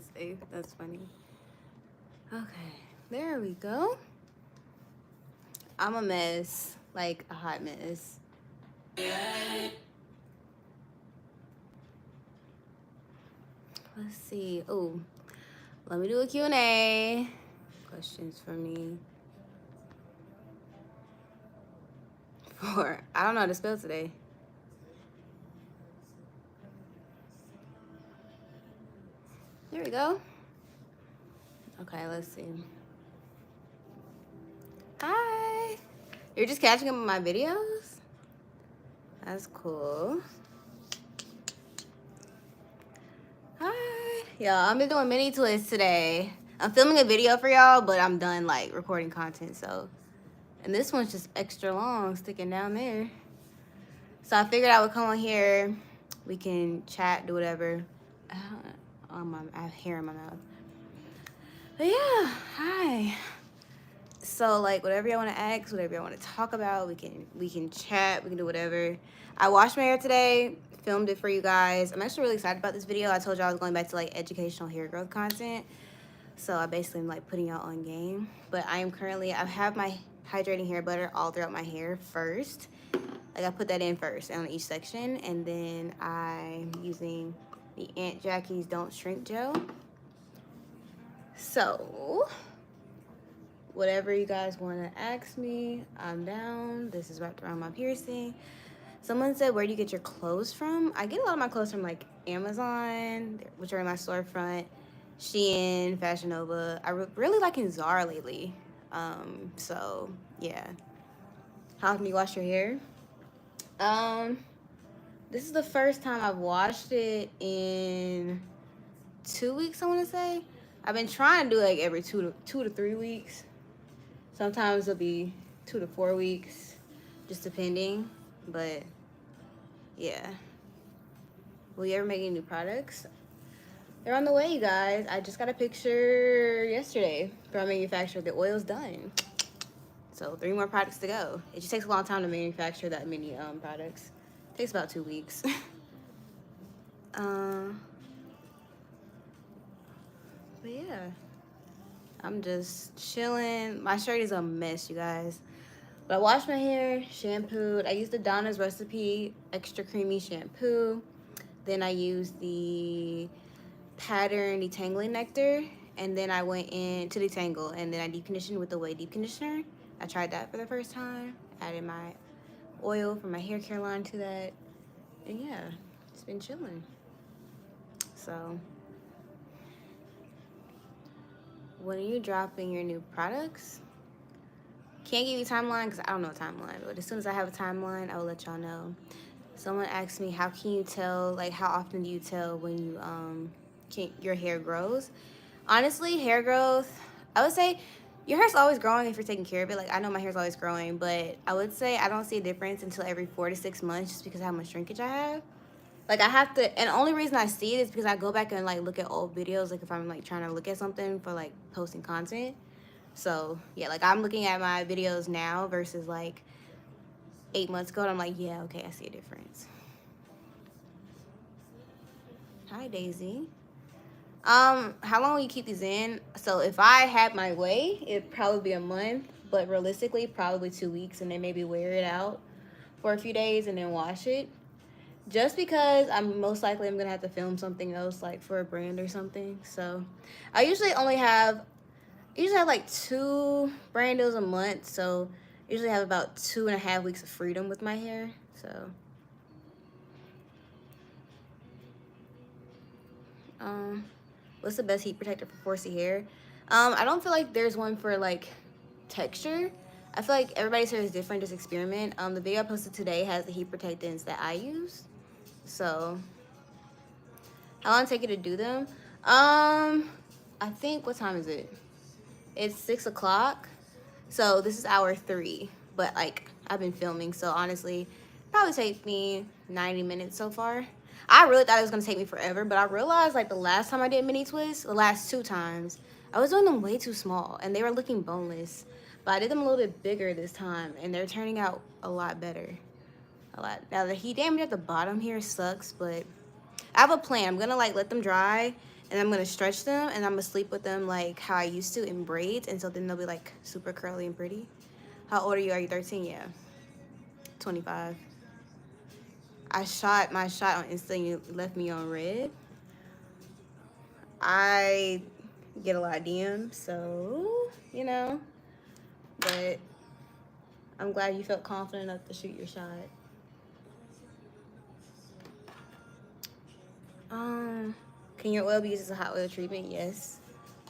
Wednesday. That's funny. Okay, there we go. I'm a mess, like a hot mess. Let's see. Oh, let me do a Q&A. Questions for me. I don't know how to spell today. There we go. Okay, let's see. Hi. You're just catching up on my videos? That's cool. Hi. Y'all, I'm been doing mini twists today. I'm filming a video for y'all, but I'm done like recording content, so. And this one's just extra long, sticking down there. So I figured I would come on here. We can chat, do whatever. I have hair in my mouth. But yeah, hi. So like whatever y'all want to ask, whatever y'all want to talk about, we can chat, we can do whatever. I washed my hair today, filmed it for you guys. I'm actually really excited about this video. I told y'all I was going back to like educational hair growth content. So I basically am like putting y'all on game. But I have my hydrating hair butter all throughout my hair first. Like I put that in first on each section, and then I'm using the Aunt Jackie's Don't Shrink Gel. So whatever you guys want to ask me, I'm down. This is wrapped around my piercing. Someone said, where do you get your clothes from? I get a lot of my clothes from like Amazon, which are in my storefront, Shein, Fashion Nova. I really liking Zara lately. So yeah. How often do you wash your hair? This is the first time I've washed it in 2 weeks, I want to say. I've been trying to do like every two to 3 weeks. Sometimes it'll be 2 to 4 weeks, just depending. But yeah. Will you ever make any new products? They're on the way, you guys. I just got a picture yesterday from a manufacturer. The oil's done. So 3 more products to go. It just takes a long time to manufacture that many products. It takes about 2 weeks. But yeah, I'm just chilling. My shirt is a mess, you guys. But I washed my hair, shampooed. I used the Donna's Recipe Extra Creamy Shampoo. Then I used the Pattern Detangling Nectar. And then I went in to detangle. And then I deep conditioned with the Way Deep Conditioner. I tried that for the first time. Added my oil from my hair care line to that. And yeah, it's been chilling. So, when are you dropping your new products? Can't give you a timeline because I don't know a timeline. But as soon as I have a timeline, I will let y'all know. Someone asked me, how can you tell, like how often do you tell when you your hair grows? Honestly, hair growth, I would say your hair's always growing if you're taking care of it. Like I know my hair's always growing, but I would say I don't see a difference until every 4 to 6 months just because of how much shrinkage I have. Like I have to, and the only reason I see it is because I go back and like look at old videos, like if I'm like trying to look at something for like posting content. So yeah, like I'm looking at my videos now versus like 8 months ago, and I'm like, yeah, okay, I see a difference. Hi, Daisy. How long will you keep these in? So if I had my way, it'd probably be a month, but realistically, probably 2 weeks, and then maybe wear it out for a few days and then wash it. Just because I'm most likely I'm gonna have to film something else, like for a brand or something. So I usually have like 2 brand deals a month. So I usually have about 2.5 weeks of freedom with my hair. So what's the best heat protector for 4C hair? I don't feel like there's one for like texture. I feel like everybody's hair is different. Just experiment. The video I posted today has the heat protectants that I use. So how long does it take you to do them? I think, what time is it? It's 6 o'clock. So this is hour 3. But like I've been filming, so honestly, probably take me 90 minutes so far. I really thought it was gonna take me forever, but I realized like the last time I did mini twists, the last 2 times, I was doing them way too small and they were looking boneless. But I did them a little bit bigger this time and they're turning out a lot better. A lot. Now the heat damage at the bottom here sucks, but I have a plan. I'm gonna like let them dry, And I'm gonna stretch them, and I'm gonna sleep with them like how I used to in braids, and so then they'll be like super curly and pretty. How old are you? Are you 13? Yeah. 25. I shot my shot on Insta and you left me on red. I get a lot of DMs, so, you know, but I'm glad you felt confident enough to shoot your shot. Can your oil be used as a hot oil treatment? Yes.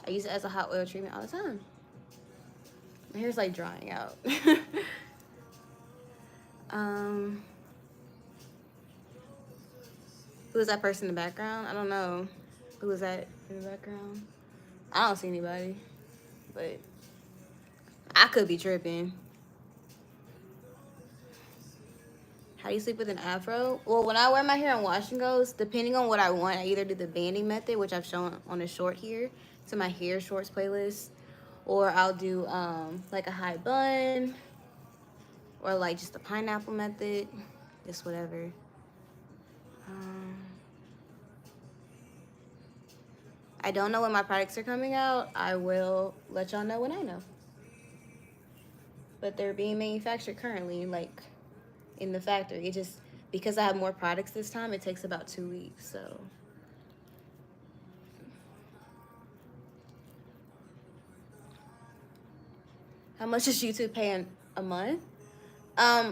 I use it as a hot oil treatment all the time. My hair's like drying out. Who is that person in the background? I don't know. Who is that in the background? I don't see anybody, but I could be tripping. How do you sleep with an afro? Well, when I wear my hair on wash and goes, depending on what I want, I either do the banding method, which I've shown on a short here, to my hair shorts playlist, or I'll do like a high bun, or like just the pineapple method, just whatever. I don't know when my products are coming out. I will let y'all know when I know. But they're being manufactured currently, like in the factory. It just, because I have more products this time, it takes about 2 weeks, so. How much does YouTube pay a month?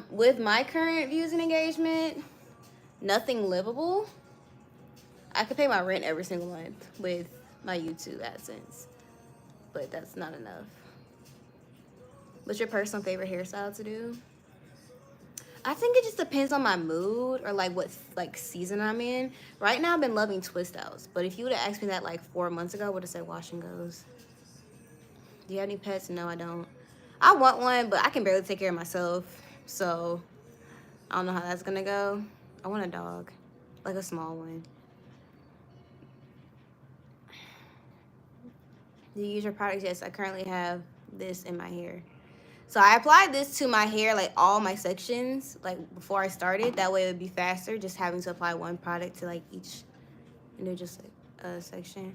With my current views and engagement, nothing livable. I could pay my rent every single month with my YouTube AdSense, but that's not enough. What's your personal favorite hairstyle to do? I think it just depends on my mood or like what like season I'm in. Right now I've been loving twist outs, but if you would have asked me that like 4 months ago, I would have said wash and goes. Do you have any pets? No, I don't. I want one, but I can barely take care of myself, so I don't know how that's gonna go. I want a dog, like a small one. Do you use your products? Yes, I currently have this in my hair. So I applied this to my hair, like all my sections, like before I started. That way it would be faster, just having to apply one product to like each, just like section.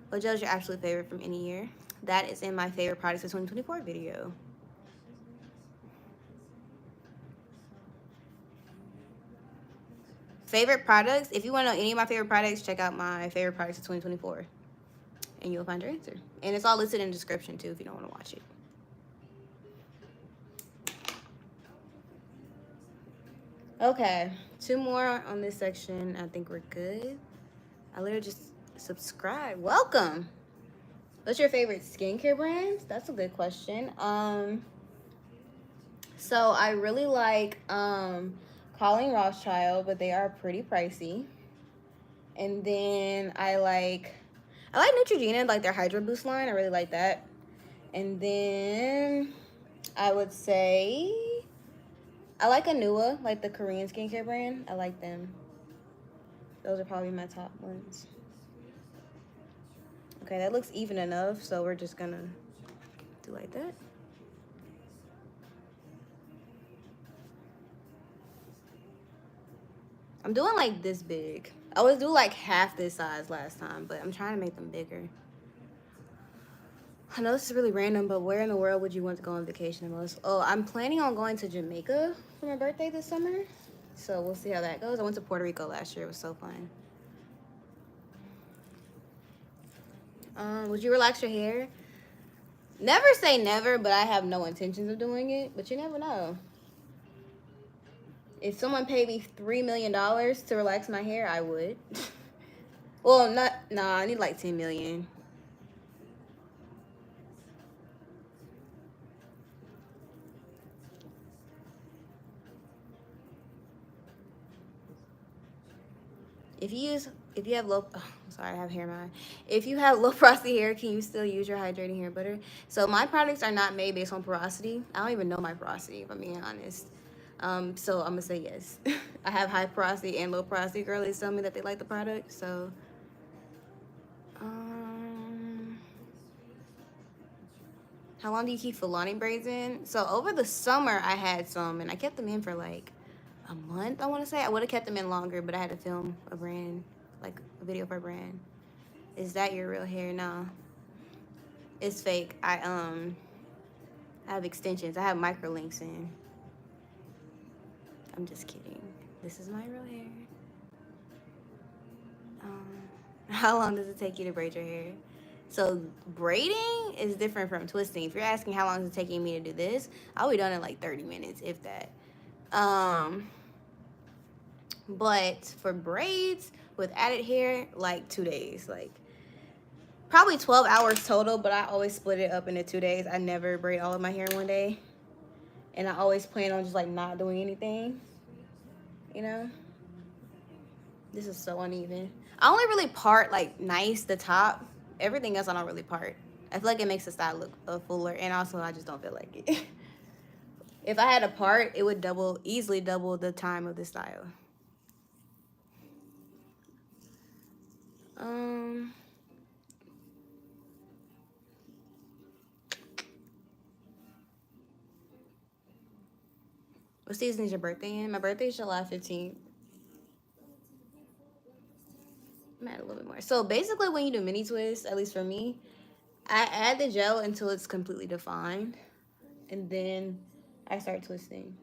What gel is your absolute favorite from any year? That is in my favorite products of 2024 video. Favorite products? If you want to know any of my favorite products, check out my favorite products of 2024. And you'll find your answer. And it's all listed in the description too if you don't want to watch it. Okay, 2 more on this section. I think we're good. I literally just subscribed. Welcome. What's your favorite skincare brands? That's a good question. So I really like Colleen Rothschild, but they are pretty pricey. And then I like Neutrogena, like their Hydro Boost line. I really like that. And then I would say I like Anua, like the Korean skincare brand. I like them. Those are probably my top ones. Okay, that looks even enough, so we're just gonna do like that. I'm doing like this big. I was do like half this size last time, but I'm trying to make them bigger. I know this is really random, but where in the world would you want to go on vacation the most? Oh, I'm planning on going to Jamaica for my birthday this summer. So we'll see how that goes. I went to Puerto Rico last year. It was so fun. Would you relax your hair? Never say never, but I have no intentions of doing it. But you never know. If someone paid me $3 million to relax my hair, I would. Well, I need like 10 million. If you have low, oh, sorry, I have hair in my eye. If you have low porosity hair, can you still use your hydrating hair butter? So my products are not made based on porosity. I don't even know my porosity, if I'm being honest. So I'm gonna say yes. I have high porosity and low porosity girlies tell me that they like the product. So, how long do you keep Fulani braids in? So over the summer I had some, and I kept them in for like a month. I want to say I would have kept them in longer, but I had to film a brand, like a video for a brand. Is that your real hair? No, it's fake. I have extensions. I have micro links in. I'm just kidding. This is my real hair. How long does it take you to braid your hair? So braiding is different from twisting. If you're asking how long is it taking me to do this, I'll be done in like 30 minutes, if that. But for braids with added hair, like 2 days. Like probably 12 hours total, but I always split it up into 2 days. I never braid all of my hair in one day. And I always plan on just like not doing anything, you know? This is so uneven. I only really part like nice the top. Everything else I don't really part. I feel like it makes the style look fuller, and also I just don't feel like it. If I had a part, it would easily double the time of the style. What season is your birthday in? My birthday is July 15th. I'm at a little bit more. So basically when you do mini twists, at least for me, I add the gel until it's completely defined. And then I start twisting.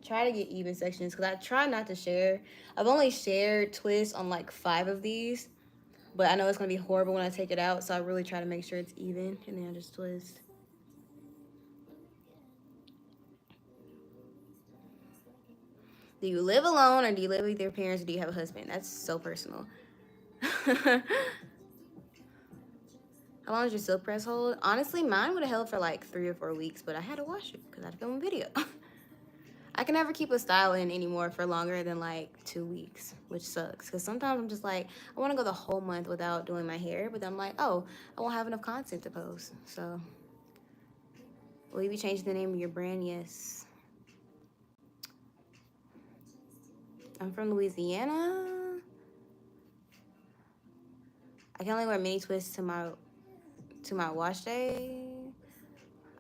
Try to get even sections because I try not to share. I've only shared twists on like 5 of these. But I know it's going to be horrible when I take it out. So I really try to make sure it's even. And then I just twist. Do you live alone or do you live with your parents or do you have a husband? That's so personal. How long does your silk press hold? Honestly, mine would have held for like 3 or 4 weeks, but I had to wash it because I had to film a video. I can never keep a style in anymore for longer than like 2 weeks, which sucks. Because sometimes I'm just like, I want to go the whole month without doing my hair, but then I'm like, oh, I won't have enough content to post. So, will you be changing the name of your brand? Yes. I'm from Louisiana. I can only wear mini twists to my wash day.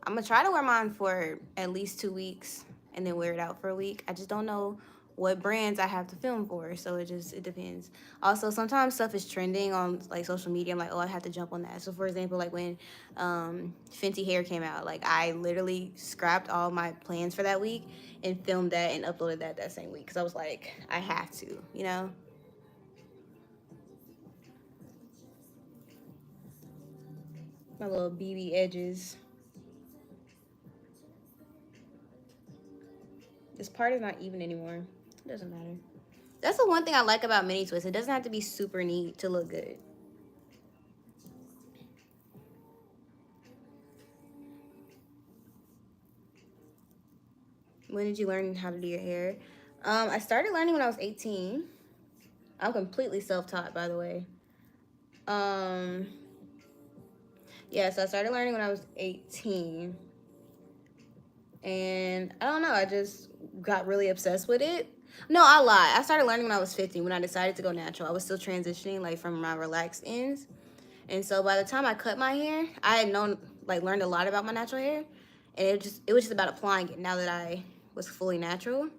I'm gonna try to wear mine for at least 2 weeks and then wear it out for a week. I just don't know what brands I have to film for, so it depends. Also, sometimes stuff is trending on like social media. I'm like, oh, I have to jump on that. So for example, like when Fenty hair came out, like I literally scrapped all my plans for that week and filmed that and uploaded that same week because I was like, I have to, you know. My little BB edges. This part is not even anymore. It doesn't matter. That's the one thing I like about mini twists. It doesn't have to be super neat to look good. When did you learn how to do your hair? I started learning when I was 18. I'm completely self-taught, by the way. Yeah, so I started learning when I was 18. And I don't know, I just got really obsessed with it. No, I lied. I started learning when I was 15 when I decided to go natural. I was still transitioning like from my relaxed ends. And so by the time I cut my hair, I had learned a lot about my natural hair. And it was just about applying it now that I was fully natural.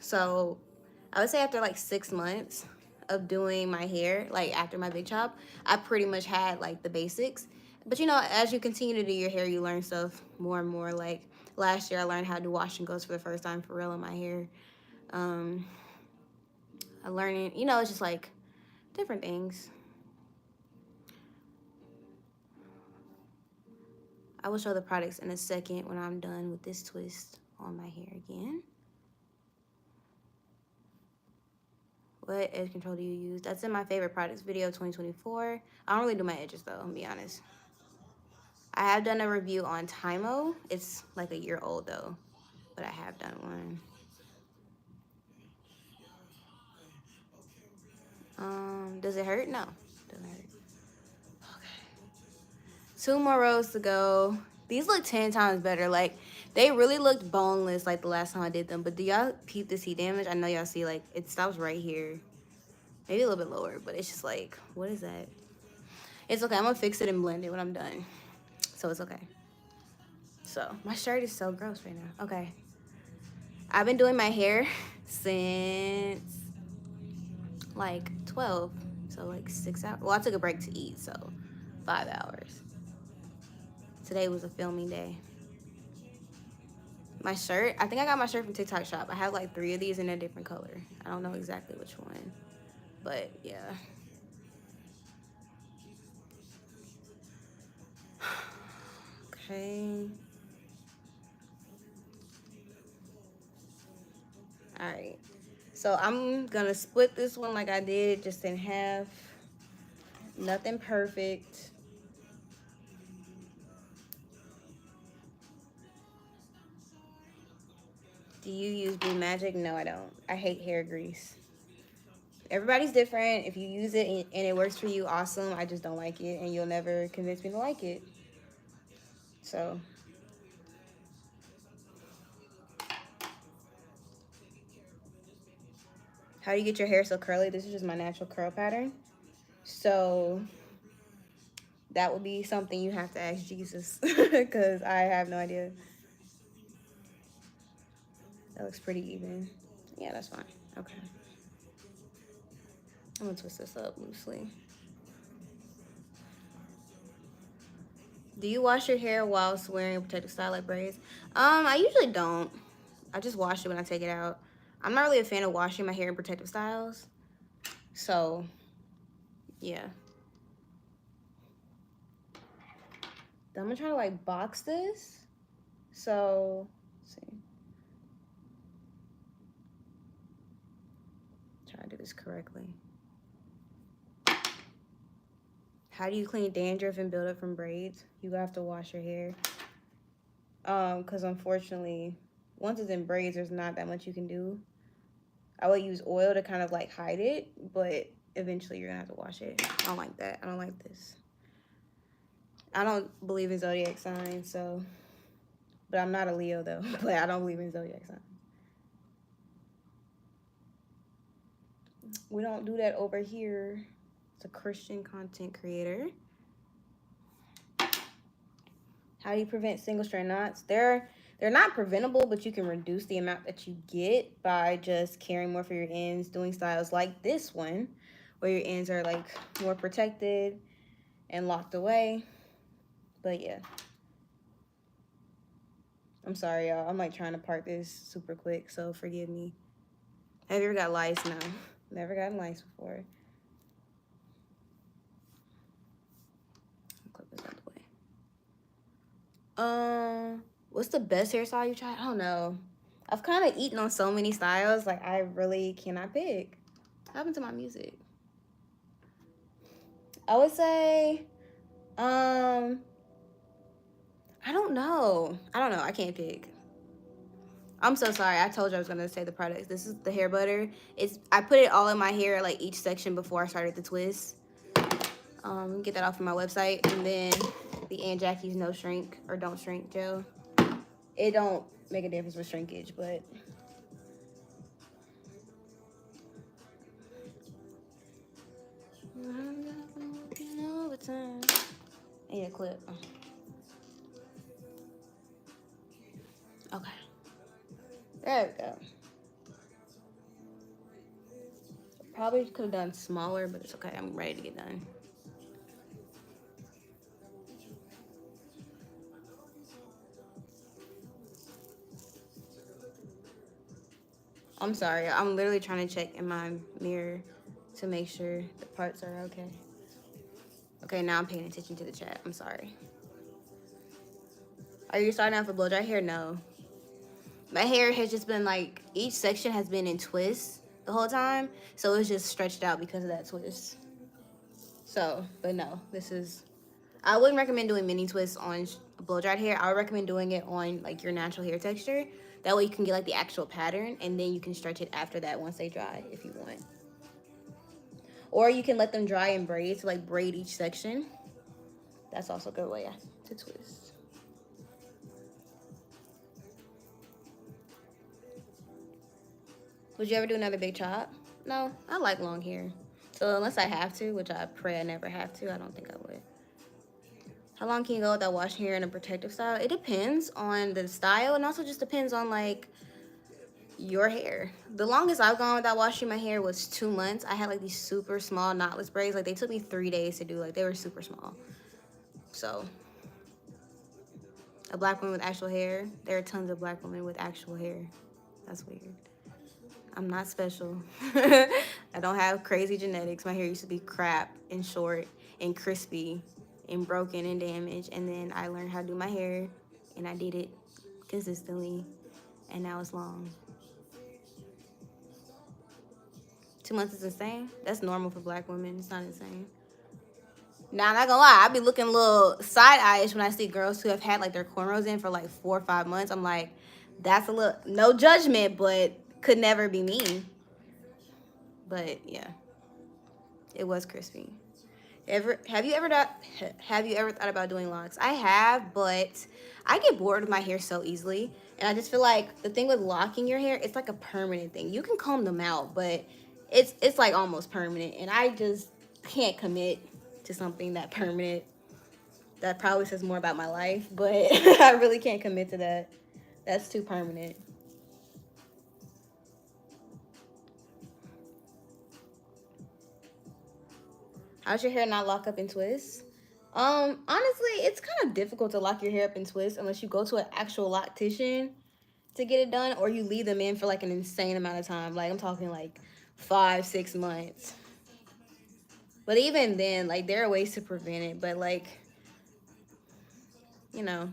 So I would say after like 6 months of doing my hair, like after my big chop, I pretty much had like the basics. But you know, as you continue to do your hair, you learn stuff more and more. Like last year, I learned how to do wash and goes for the first time for real in my hair. I learned, you know, it's just like different things. I will show the products in a second when I'm done with this twist on my hair again. What edge control do you use? That's in my favorite products video 2024. I don't really do my edges though, I'll be honest. I have done a review on Tymo. It's like a year old though, but I have done one. Does it hurt? No, doesn't hurt. Okay. 2 more rows to go. These look 10 times better. Like, they really looked boneless like the last time I did them. But do y'all peep the heat damage? I know y'all see, like, it stops right here. Maybe a little bit lower, but it's just like, what is that? It's okay. I'm going to fix it and blend it when I'm done. So it's okay. So, my shirt is so gross right now. Okay. I've been doing my hair since, like, 12. So like 6 hours. Well, I took a break to eat, so 5 hours. Today was a filming day. My shirt, I think I got my shirt from TikTok Shop. I have like 3 of these in a different color. I don't know exactly which one, but yeah. Okay. All right. So I'm gonna split this one like I did, just in half. Nothing perfect. Do you use Blue Magic? No, I don't. I hate hair grease. Everybody's different. If you use it and it works for you, awesome. I just don't like it, and you'll never convince me to like it. So, how do you get your hair so curly? This is just my natural curl pattern. So, that would be something you have to ask Jesus, because I have no idea. That looks pretty even. Yeah, that's fine. Okay. I'm gonna twist this up loosely. Do you wash your hair whilst wearing a protective style like braids? I usually don't. I just wash it when I take it out. I'm not really a fan of washing my hair in protective styles. So, yeah. Then I'm gonna try to like box this. So, let's see. Try to do this correctly. How do you clean dandruff and build up from braids? You have to wash your hair. Because unfortunately, once it's in braids, there's not that much you can do. I would use oil to kind of like hide it, but eventually you're gonna have to wash it. I don't like that. I don't like this. I don't believe in zodiac signs, so, but I'm not a Leo though. But I don't believe in zodiac signs. We don't do that over here. It's a Christian content creator. How do you prevent single strand knots? They're not preventable, but you can reduce the amount that you get by just caring more for your ends, doing styles like this one, where your ends are like more protected and locked away. But yeah. I'm sorry, y'all. I'm like trying to part this super quick, so forgive me. Have you ever got lice? No. Never gotten lice before. Clip this out the way. What's the best hairstyle you tried? I don't know. I've kind of eaten on so many styles, like I really cannot pick. What happened to my music? I would say, I don't know. I can't pick. I'm so sorry. I told you I was gonna say the products. This is the hair butter. I put it all in my hair, like each section before I started the twist. Get that off of my website, and then the Aunt Jackie's No Shrink or Don't Shrink gel. It don't make a difference with shrinkage, but I need a clip. Okay. There we go. Probably could have done smaller, but it's okay. I'm ready to get done. I'm sorry. I'm literally trying to check in my mirror to make sure the parts are okay. Okay, now I'm paying attention to the chat. I'm sorry. Are you starting out for blow dry hair? No. My hair has just been like, each section has been in twists the whole time. So it's just stretched out because of that twist. So, but no, I wouldn't recommend doing mini twists on blow dried hair. I would recommend doing it on like your natural hair texture. That way you can get like the actual pattern, and then you can stretch it after that once they dry if you want. Or you can let them dry in braids, so like braid each section. That's also a good way to twist. Would you ever do another big chop? No, I like long hair. So unless I have to, which I pray I never have to, I don't think I would. How long can you go without washing hair in a protective style? It depends on the style, and also just depends on like your hair. The longest I've gone without washing my hair was 2 months. I had like these super small knotless braids. Like they took me 3 days to do. Like they were super small. So a black woman with actual hair. There are tons of black women with actual hair. That's weird. I'm not special. I don't have crazy genetics. My hair used to be crap and short and crispy and broken and damaged. And then I learned how to do my hair and I did it consistently. And now it's long. 2 months is insane. That's normal for black women. It's not insane. Now, I'm not gonna lie, I be looking a little side-eyish when I see girls who have had like their cornrows in for like 4 or 5 months. I'm like, that's a little, no judgment, but could never be me. But yeah, it was crispy. Have you ever thought about doing locks? I have, but I get bored with my hair so easily, and I just feel like the thing with locking your hair, it's like a permanent thing. You can comb them out, but it's like almost permanent, and I just can't commit to something that permanent. That probably says more about my life, but I really can't commit to that. That's too permanent. How's your hair not lock up and twist? Honestly, it's kind of difficult to lock your hair up and twist unless you go to an actual loctician to get it done, or you leave them in for like an insane amount of time. Like I'm talking like 5, 6 months. But even then, like there are ways to prevent it. But like, you know,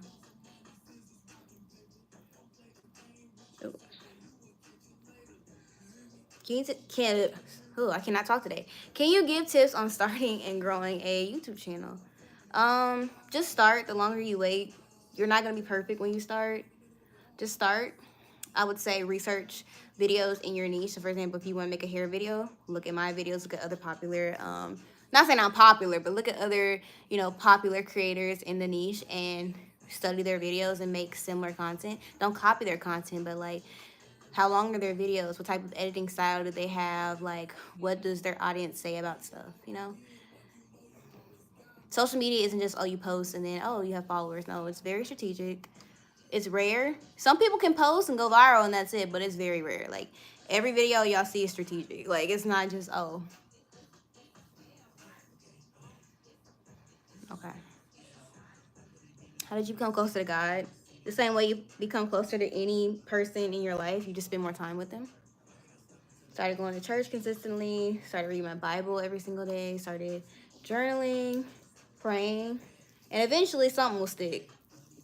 can oh, I cannot talk today. Can you give tips on starting and growing a YouTube channel? Just start. The longer you wait, you're not gonna be perfect when you start. Just start. I would say research videos in your niche. So for example, if you want to make a hair video, look at my videos, look at other popular, not saying I'm popular, but look at other, popular creators in the niche and study their videos and make similar content. Don't copy their content, but like how long are their videos? What type of editing style do they have? Like what does their audience say about stuff? Social media isn't just, oh, you post and then, oh, you have followers. No, it's very strategic. It's rare. Some people can post and go viral and that's it, but it's very rare. Like every video y'all see is strategic. Like it's not just, oh, okay. How did you become closer to God? The same way you become closer to any person in your life, you just spend more time with them. Started going to church consistently, started reading my Bible every single day, started journaling, praying, and eventually something will stick.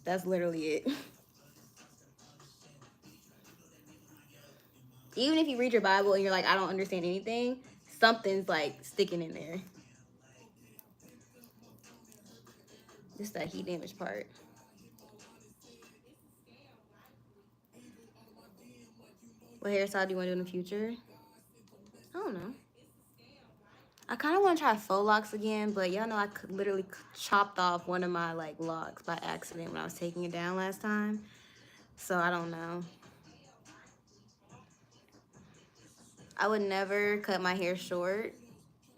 That's literally it. Even if you read your Bible and you're like, I don't understand anything, something's like sticking in there. Just that heat damage part. What hairstyle do you want to do in the future? I don't know. I kind of want to try faux locks again, but y'all know I literally chopped off one of my like locks by accident when I was taking it down last time. So I don't know. I would never cut my hair short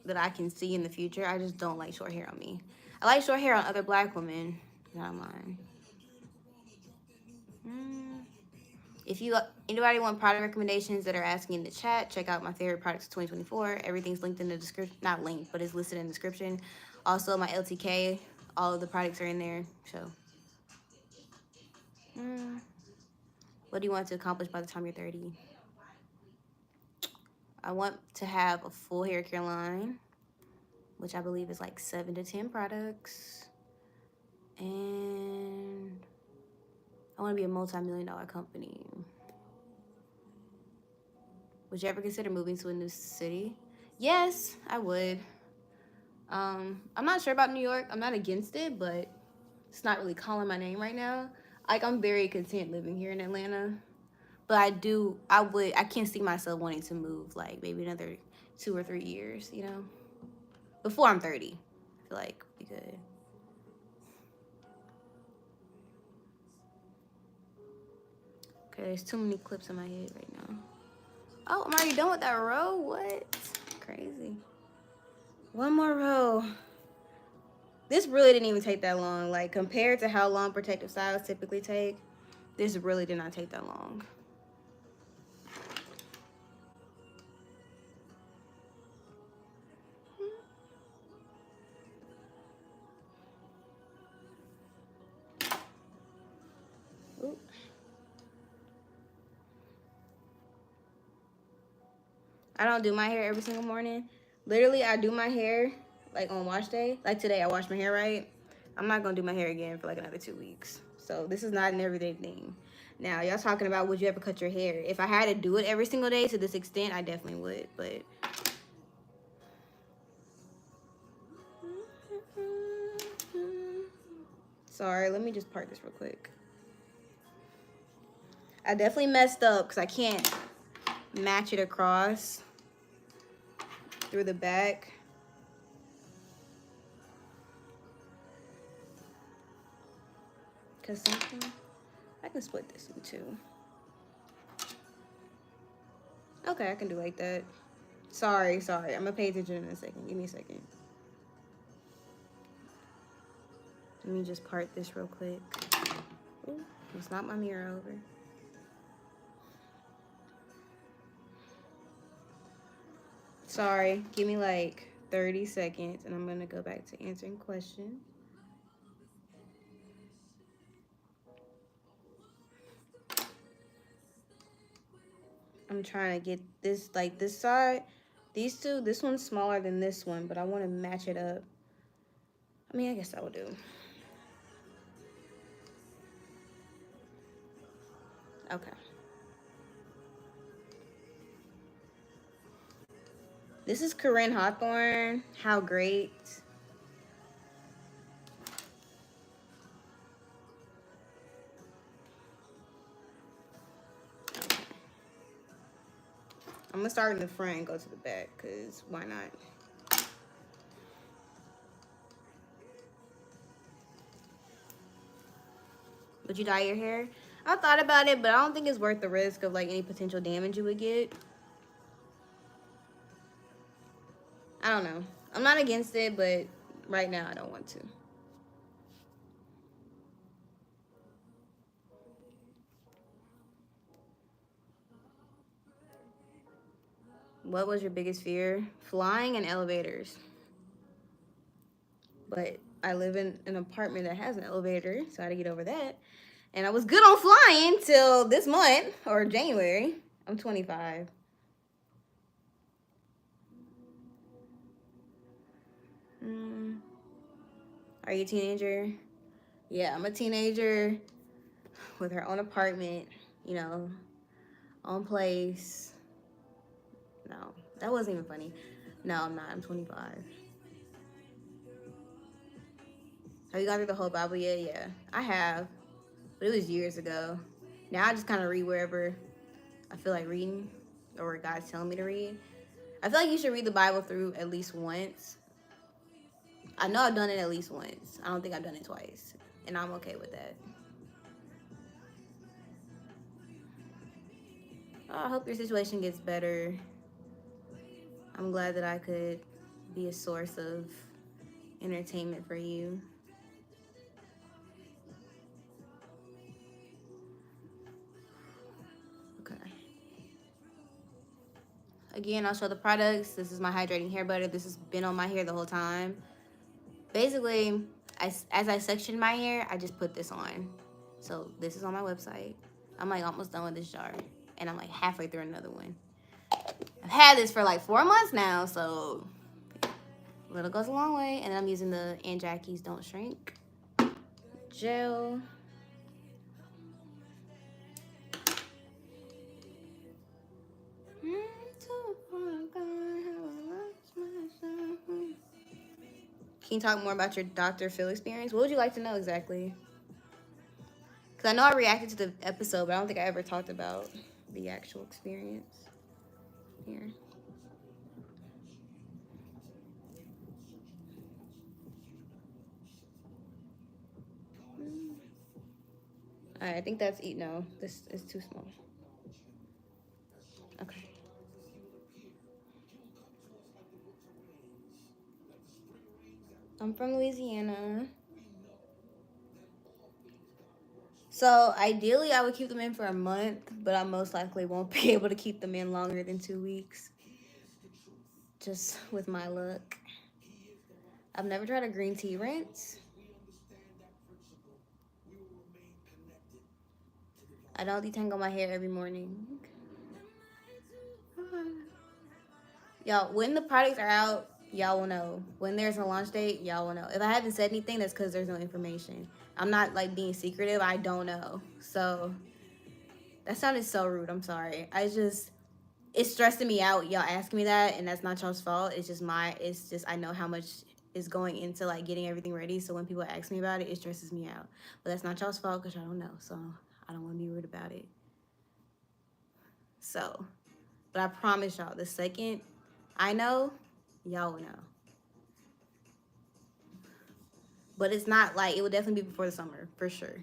that I can see in the future. I just don't like short hair on me. I like short hair on other black women, not mine. If you anybody want product recommendations that are asking in the chat, check out my favorite products of 2024. Everything's linked in the description, not linked, but it's listed in the description. Also, my LTK, all of the products are in there. So, what do you want to accomplish by the time you're 30? I want to have a full hair care line, which I believe is like 7 to 10 products, and I want to be a multi-million-dollar company. Would you ever consider moving to a new city? Yes, I would. I'm not sure about New York. I'm not against it, but it's not really calling my name right now. Like I'm very content living here in Atlanta, but I can't see myself wanting to move like maybe another 2 or 3 years, before I'm 30. I feel like we could. Okay, there's too many clips in my head right now. Oh, I'm already done with that row? What? Crazy. One more row. This really didn't even take that long. Like, compared to how long protective styles typically take, this really did not take that long. I don't do my hair every single morning. Literally, I do my hair like on wash day. Like today, I washed my hair right. I'm not gonna do my hair again for like another 2 weeks. So this is not an everyday thing. Now, y'all talking about would you ever cut your hair? If I had to do it every single day to this extent, I definitely would. But sorry, let me just part this real quick. I definitely messed up because I can't match it across through the back. Because something, I can split this in two. Okay, I can do like that. Sorry. I'm gonna pay attention in a second. Give me a second. Let me just part this real quick. Ooh, it's not my mirror over. Sorry, give me like 30 seconds and I'm gonna go back to answering questions. I'm trying to get this, like this side, these two, this one's smaller than this one, but I want to match it up. I mean, I guess that will do. Okay. This is Corinne Hawthorne. How great. Okay. I'm gonna start in the front and go to the back, cause why not? Would you dye your hair? I thought about it, but I don't think it's worth the risk of like any potential damage you would get. I don't know. I'm not against it, but right now I don't want to. What was your biggest fear? Flying and elevators. But I live in an apartment that has an elevator, so I had to get over that. And I was good on flying till this month, or January. I'm 25. Are you a teenager? Yeah, I'm a teenager with her own apartment, you know, own place. No, that wasn't even funny. No, I'm not. I'm 25. Have you gone through the whole Bible yet? Yeah, I have. But it was years ago. Now I just kind of read wherever I feel like reading or where God's telling me to read. I feel like you should read the Bible through at least once. I know I've done it at least once. I don't think I've done it twice. And I'm okay with that. Oh, I hope your situation gets better. I'm glad that I could be a source of entertainment for you. Okay. Again, I'll show the products. This is my hydrating hair butter. This has been on my hair the whole time. Basically, as I section my hair, I just put this on. So this is on my website. I'm like almost done with this jar. And I'm like halfway through another one. I've had this for like 4 months now, so little goes a long way. And I'm using the Aunt Jackie's Don't Shrink gel. Can you talk more about your Dr. Phil experience? What would you like to know exactly? Because I know I reacted to the episode, but I don't think I ever talked about the actual experience here. All right, I think that's eat. No, this is too small. Okay. I'm from Louisiana. So ideally, I would keep them in for a month, but I most likely won't be able to keep them in longer than 2 weeks. Just with my luck. I've never tried a green tea rinse. I don't detangle my hair every morning. Y'all, when the products are out, y'all will know. When there's a launch date, y'all will know. If I haven't said anything, that's because there's no information. I'm not like being secretive. I don't know. So that sounded so rude. I'm sorry. It's stressing me out. Y'all asking me that, and that's not y'all's fault. It's just I know how much is going into like getting everything ready. So when people ask me about it, it stresses me out. But that's not y'all's fault because y'all don't know. So I don't want to be rude about it. So, but I promise y'all, the second I know, y'all will know. But it's not like it will definitely be before the summer for sure.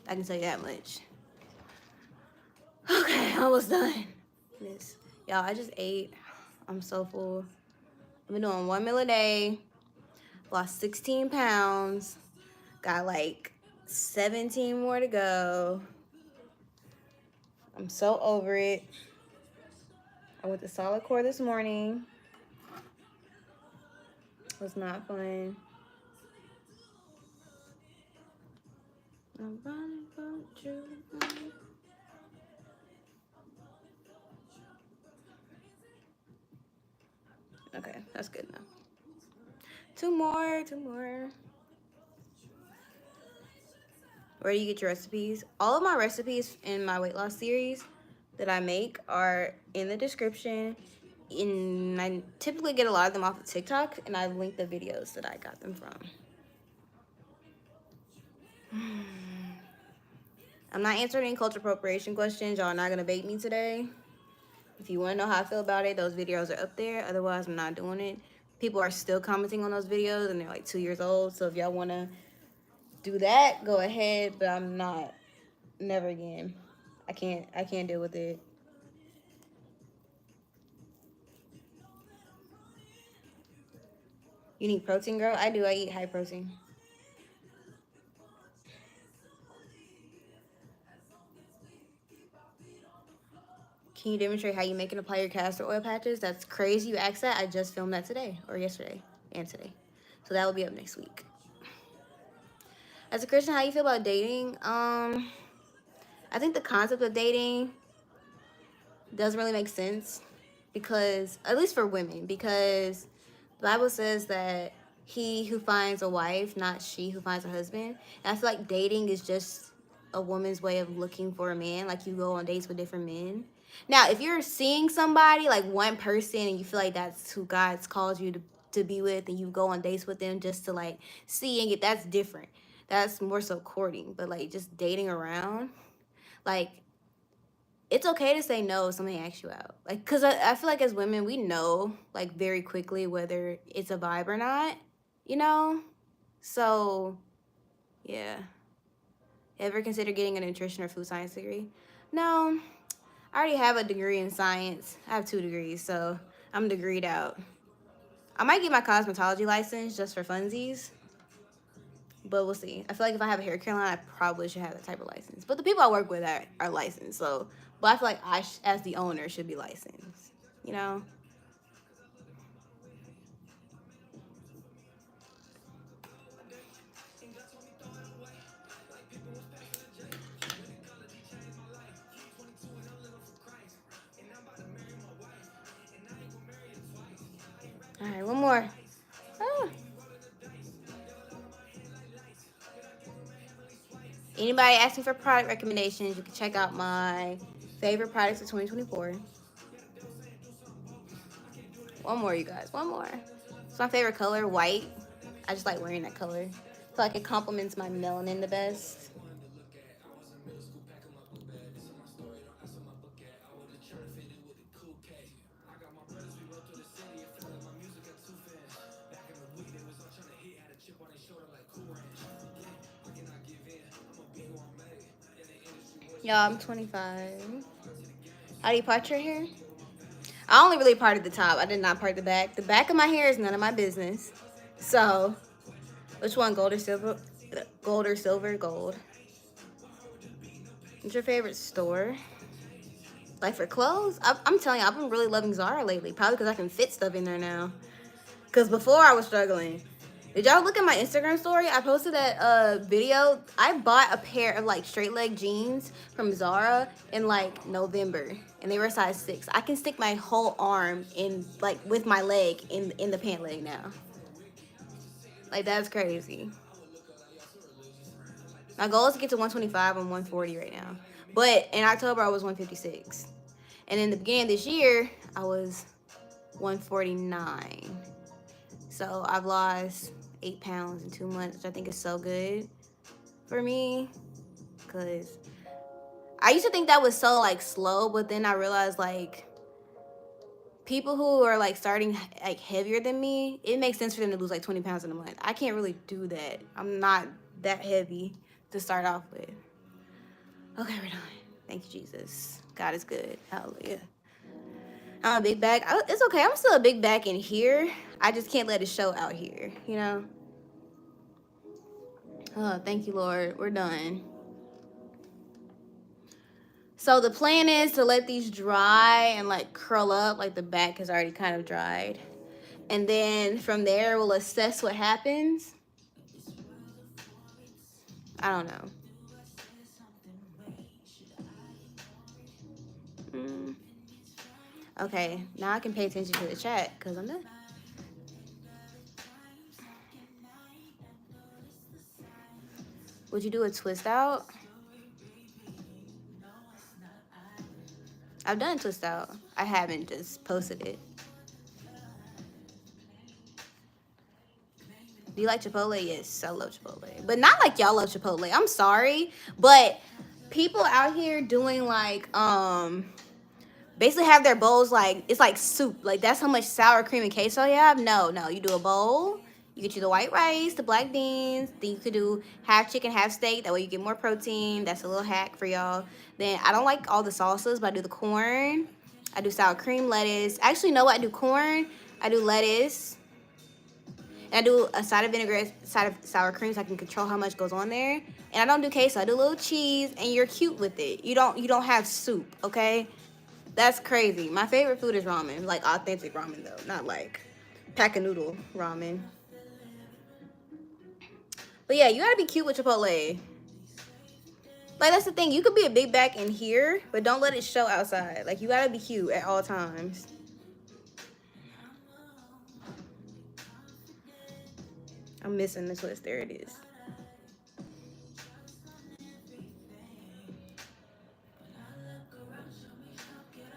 I can tell you that much. Okay, almost done. This, y'all, I just ate. I'm so full. I've been doing 1 meal a day. Lost 16 pounds. Got like 17 more to go. I'm so over it. I went to solid core this morning. It was not fun. I'm running from you. Okay, that's good enough. Two more. Where do you get your recipes? All of my recipes in my weight loss series that I make are in the description. I typically get a lot of them off of TikTok, and I've linked the videos that I got them from. I'm not answering any culture appropriation questions. Y'all are not gonna bait me today. If you want to know how I feel about it, those videos are up there. Otherwise, I'm not doing it. People are still commenting on those videos, and they're like 2 years old. So if y'all want to do that, go ahead. But I'm not. Never again. I can't deal with it. You need protein, girl? I do. I eat high protein. Can you demonstrate how you make and apply your castor oil patches? That's crazy you asked that. I just filmed that today or yesterday and today. So that will be up next week. As a Christian, how you feel about dating? I think the concept of dating doesn't really make sense because, at least for women, because the Bible says that he who finds a wife, not she who finds a husband. And I feel like dating is just a woman's way of looking for a man. Like you go on dates with different men. Now, if you're seeing somebody, like one person, and you feel like that's who God's called you to be with, and you go on dates with them just to like see and get, that's different. That's more so courting. But like just dating around, like it's okay to say no if somebody asks you out. Like, cause I feel like as women, we know like very quickly whether it's a vibe or not, you know? So, yeah. Ever consider getting a nutrition or food science degree? No, I already have a degree in science. I have 2 degrees, so I'm degreed out. I might get my cosmetology license just for funsies, but we'll see. I feel like if I have a hair care line, I probably should have that type of license. But the people I work with are licensed, so. But I feel like as the owner, should be licensed. You know. All right, one more. Ah. Anybody asking for product recommendations, you can check out my favorite products of 2024. One more, you guys. One more. It's my favorite color, white. I just like wearing that color. I feel like it complements my melanin the best. Y'all, I'm 25. How do you part your hair? I only really parted the top. I did not part the back. The back of my hair is none of my business. So, which one, gold or silver? Gold or silver? Gold. What's your favorite store? Like for clothes? I'm telling you, I've been really loving Zara lately. Probably because I can fit stuff in there now. Because before I was struggling. Did y'all look at my Instagram story? I posted that video. I bought a pair of like straight leg jeans from Zara in like November, and they were size 6. I can stick my whole arm in like with my leg in the pant leg now. Like that's crazy. My goal is to get to 125. I'm 140 right now, but in October I was 156, and in the beginning of this year I was 149. So I've lost 8 pounds in 2 months, which I think is so good for me. Cause I used to think that was so like slow, but then I realized like people who are like starting like heavier than me, it makes sense for them to lose like 20 pounds in a month. I can't really do that. I'm not that heavy to start off with. Okay, we're done. Thank you, Jesus. God is good. Hallelujah. I'm a big bag. It's okay. I'm still a big bag in here. I just can't let it show out here, you know? Oh, thank you, Lord. We're done. So the plan is to let these dry and like curl up, like the back has already kind of dried. And then from there, we'll assess what happens. I don't know. Okay, now I can pay attention to the chat because I'm done. Would you do a twist out? I've done a twist out. I haven't just posted it. Do you like Chipotle? Yes, I love Chipotle. But not like y'all love Chipotle. I'm sorry. But people out here doing like, basically have their bowls like, it's like soup. Like that's how much sour cream and queso you have. No, you do a bowl. You get you the white rice, the black beans. Then you could do half chicken, half steak. That way you get more protein. That's a little hack for y'all. Then I don't like all the salsas, but I do the corn. I do sour cream, lettuce. Actually, no, I do corn. I do lettuce. And I do a side of vinaigrette, side of sour cream, so I can control how much goes on there. And I don't do queso. I do a little cheese, and you're cute with it. You don't have soup, okay? That's crazy. My favorite food is ramen, like authentic ramen though, not like pack a noodle ramen. But yeah, you gotta be cute with Chipotle. Like that's the thing. You could be a big back in here, but don't let it show outside. Like you gotta be cute at all times. I'm missing the twist. There it is.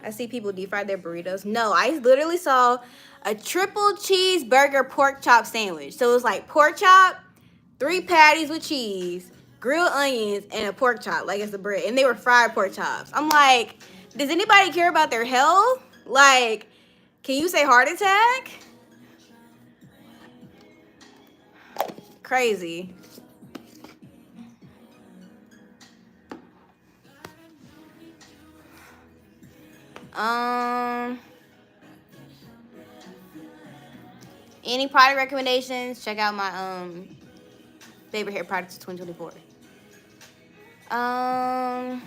I see people deep fry their burritos. No, I literally saw a triple cheeseburger pork chop sandwich. So it was like pork chop, 3 patties with cheese, grilled onions, and a pork chop, like it's the bread. And they were fried pork chops. I'm like, does anybody care about their health? Like, can you say heart attack? Crazy. Any product recommendations? Check out my favorite hair products 2024. How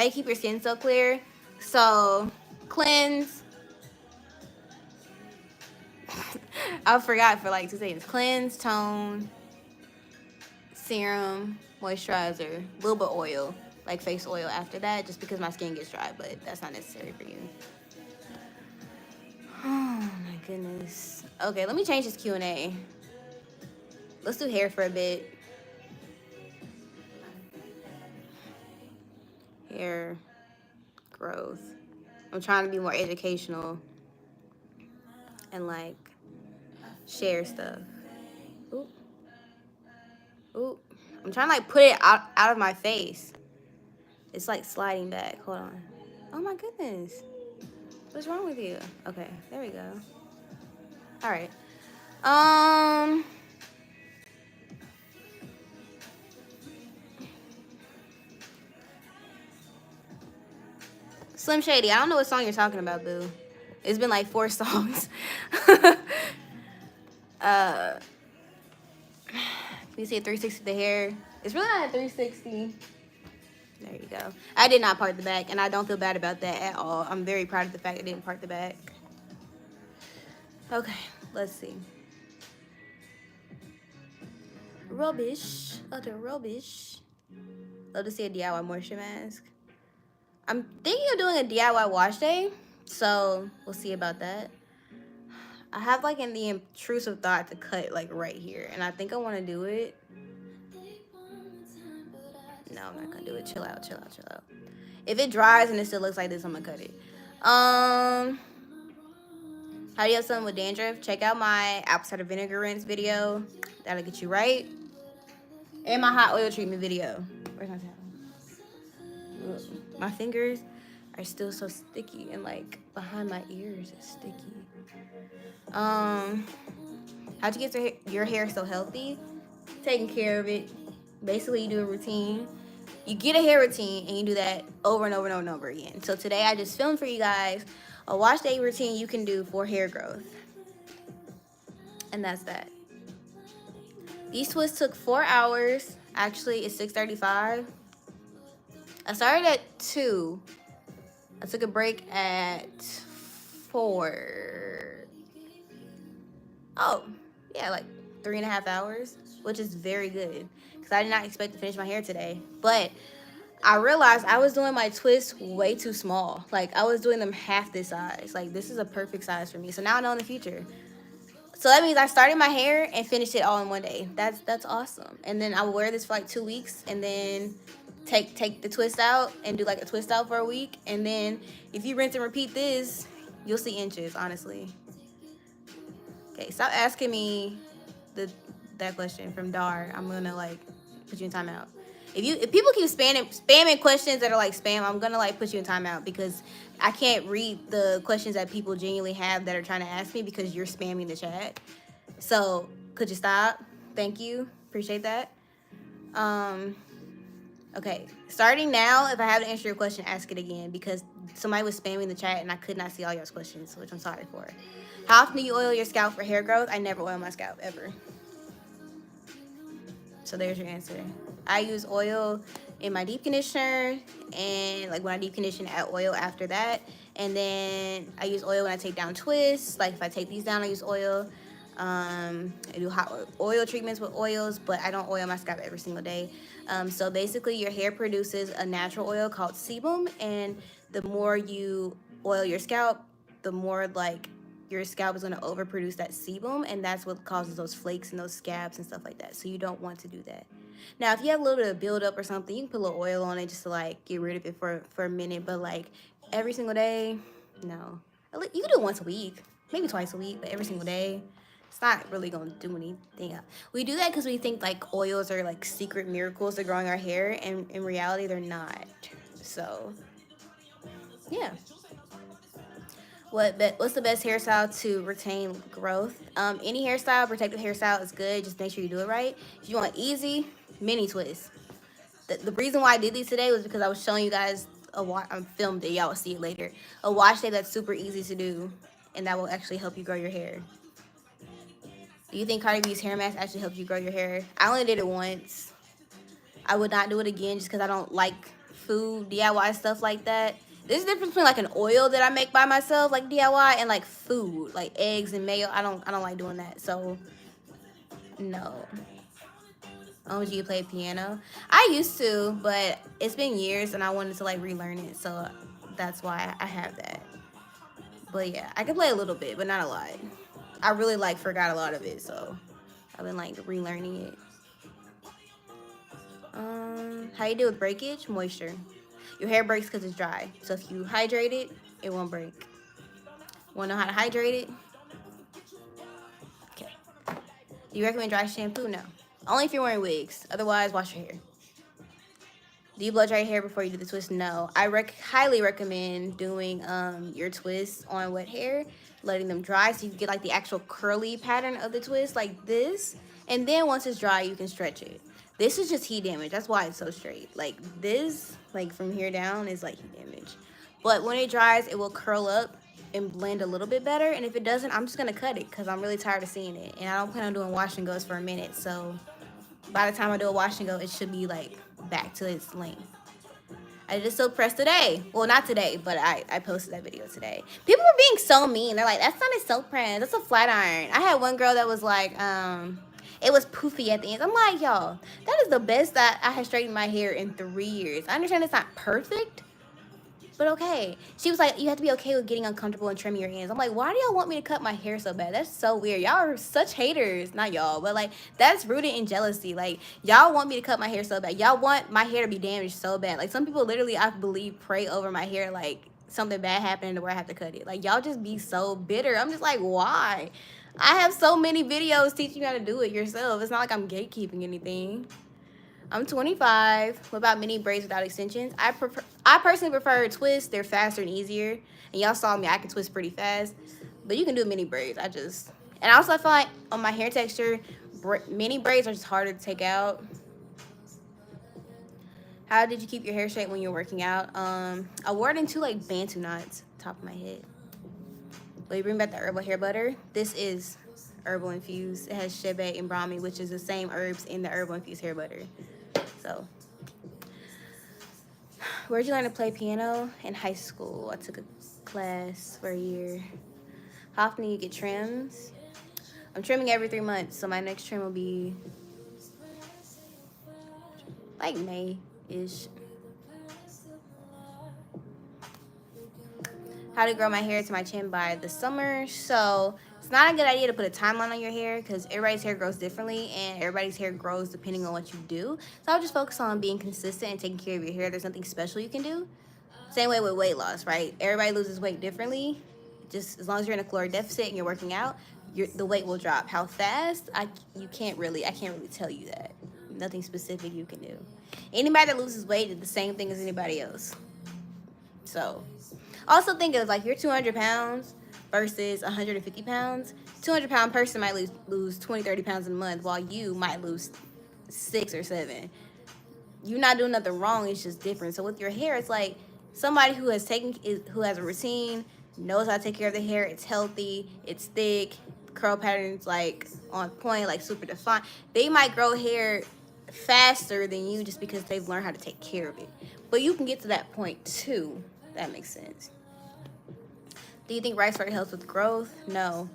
you keep your skin so clear? So cleanse. I forgot for like 2 seconds. Cleanse, tone, serum, moisturizer, a little bit of oil, like face oil after that, just because my skin gets dry, but that's not necessary for you. Oh my goodness. Okay, let me change this Q&A. Let's do hair for a bit. Hair growth. I'm trying to be more educational and like share stuff. Ooh. Ooh. I'm trying to like put it out of my face. It's like sliding back. Hold on. Oh my goodness. What's wrong with you? Okay, there we go. All right. Slim Shady, I don't know what song you're talking about, boo. It's been like 4 songs. You see a 360 the hair. It's really not a 360. There you go. I did not part the back, and I don't feel bad about that at all. I'm very proud of the fact I didn't part the back. Okay, let's see. rubbish. Utter rubbish. Love to see a DIY moisture mask. I'm thinking of doing a DIY wash day, so we'll see about that. I have like in the intrusive thought to cut like right here, and I think I want to do it. No, I'm not gonna do it. Chill out, chill out, chill out. If it dries and it still looks like this, I'm gonna cut it. How do you have something with dandruff? Check out my apple cider vinegar rinse video. That'll get you right. And my hot oil treatment video. Where's my towel? Ugh. My fingers are still so sticky, and like behind my ears it's sticky. How'd you get your hair so healthy? Taking care of it. Basically, you do a routine. You get a hair routine and you do that over and over and over and over again. So today I just filmed for you guys a wash day routine you can do for hair growth. And that's that. These twists took 4 hours. Actually, it's 6:35. I started at 2. I took a break at 4. Oh, yeah, like 3.5 hours, which is very good because I did not expect to finish my hair today. But I realized I was doing my twists way too small. Like, I was doing them half this size. Like, this is a perfect size for me. So now I know in the future. So that means I started my hair and finished it all in one day. That's awesome. And then I will wear this for like 2 weeks and then take the twist out and do like a twist out for a week. And then if you rinse and repeat this, you'll see inches, honestly. Okay, stop asking me that question from Dar. I'm gonna like put you in timeout. If people keep spamming questions that are like spam, I'm gonna like put you in timeout because I can't read the questions that people genuinely have that are trying to ask me because you're spamming the chat. So could you stop? Thank you. Appreciate that. Okay, starting now, if I have to answer your question, ask it again because somebody was spamming the chat and I could not see all your questions, which I'm sorry for. How often do you oil your scalp for hair growth? I never oil my scalp, ever. So there's your answer. I use oil in my deep conditioner, and like when I deep condition, add oil after that. And then I use oil when I take down twists. Like if I take these down, I use oil. I do hot oil treatments with oils, but I don't oil my scalp every single day. So basically your hair produces a natural oil called sebum, and the more you oil your scalp, the more like your scalp is going to overproduce that sebum, and that's what causes those flakes and those scabs and stuff like that. So you don't want to do that. Now, if you have a little bit of buildup or something, you can put a little oil on it just to like get rid of it for a minute. But like every single day, no. You can do it once a week, maybe twice a week, but every single day, it's not really going to do anything. We do that because we think like oils are like secret miracles to growing our hair, and in reality, they're not. So, yeah. What's the best hairstyle to retain growth? Any hairstyle, protective hairstyle is good. Just make sure you do it right. If you want easy, mini twist. The reason why I did these today was because I was showing you guys I filmed it. Y'all will see it later. A wash day that's super easy to do, and that will actually help you grow your hair. Do you think Cardi B's hair mask actually helps you grow your hair? I only did it once. I would not do it again just because I don't like food, DIY stuff like that. There's a difference between like an oil that I make by myself, like DIY, and like food, like eggs and mayo. I don't like doing that. So no. Oh, you play piano? I used to, but it's been years and I wanted to like relearn it, so that's why I have that. But yeah, I can play a little bit, but not a lot. I really like forgot a lot of it, so I've been like relearning it. How you deal with breakage? Moisture. Your hair breaks because it's dry. So if you hydrate it, it won't break. Want to know how to hydrate it? Okay. Do you recommend dry shampoo? No. Only if you're wearing wigs. Otherwise, wash your hair. Do you blow dry your hair before you do the twist? No. I highly recommend doing your twists on wet hair, letting them dry so you can get like the actual curly pattern of the twist like this. And then once it's dry, you can stretch it. This is just heat damage. That's why it's so straight. Like this, like from here down, is like heat damage. But when it dries, it will curl up and blend a little bit better. And if it doesn't, I'm just going to cut it because I'm really tired of seeing it. And I don't plan on doing wash and goes for a minute. So by the time I do a wash and go, it should be like back to its length. I did a silk press today. Well, not today, but I posted that video today. People were being so mean. They're like, that's not a silk press. That's a flat iron. I had one girl that was like, it was poofy at the ends. I'm like, y'all, that is the best that I have straightened my hair in 3 years. I understand it's not perfect, but okay. She was like, you have to be okay with getting uncomfortable and trimming your ends. I'm like, why do y'all want me to cut my hair so bad? That's so weird. Y'all are such haters. Not y'all, but like, that's rooted in jealousy. Like, y'all want me to cut my hair so bad. Y'all want my hair to be damaged so bad. Like, some people literally, I believe, pray over my hair like something bad happened to where I have to cut it. Like, y'all just be so bitter. I'm just like, why? I have so many videos teaching you how to do it yourself. It's not like I'm gatekeeping anything. I'm 25. What about mini braids without extensions? I personally prefer twists. They're faster and easier. And y'all saw me, I can twist pretty fast. But you can do mini braids. And I also feel like on my hair texture, mini braids are just harder to take out. How did you keep your hair straight when you're working out? I wore it into like Bantu knots, top of my head. Will you bring back the herbal hair butter? This is herbal infused. It has shebe and brahmi, which is the same herbs in the herbal infused hair butter. So, where'd you learn to play piano? In high school. I took a class for a year. How often do you get trims? I'm trimming every 3 months, so my next trim will be like May-ish. How to grow my hair to my chin by the summer. So it's not a good idea to put a timeline on your hair because everybody's hair grows differently and everybody's hair grows depending on what you do. So I'll just focus on being consistent and taking care of your hair. There's nothing special you can do. Same way with weight loss, right? Everybody loses weight differently. Just as long as you're in a caloric deficit and you're working out, the weight will drop. How fast? I can't really tell you that. Nothing specific you can do. Anybody that loses weight did the same thing as anybody else. So also think of like you're 200 pounds versus 150 pounds. 200-pound person might lose 20-30 pounds in a month while you might lose 6 or 7. You're not doing nothing wrong, it's just different. So with your hair, it's like somebody who has a routine, knows how to take care of the hair. It's healthy, it's thick, curl patterns like on point, like super defined. They might grow hair faster than you just because they've learned how to take care of it. But you can get to that point too. That makes sense. Do you think rice water helps with growth? No.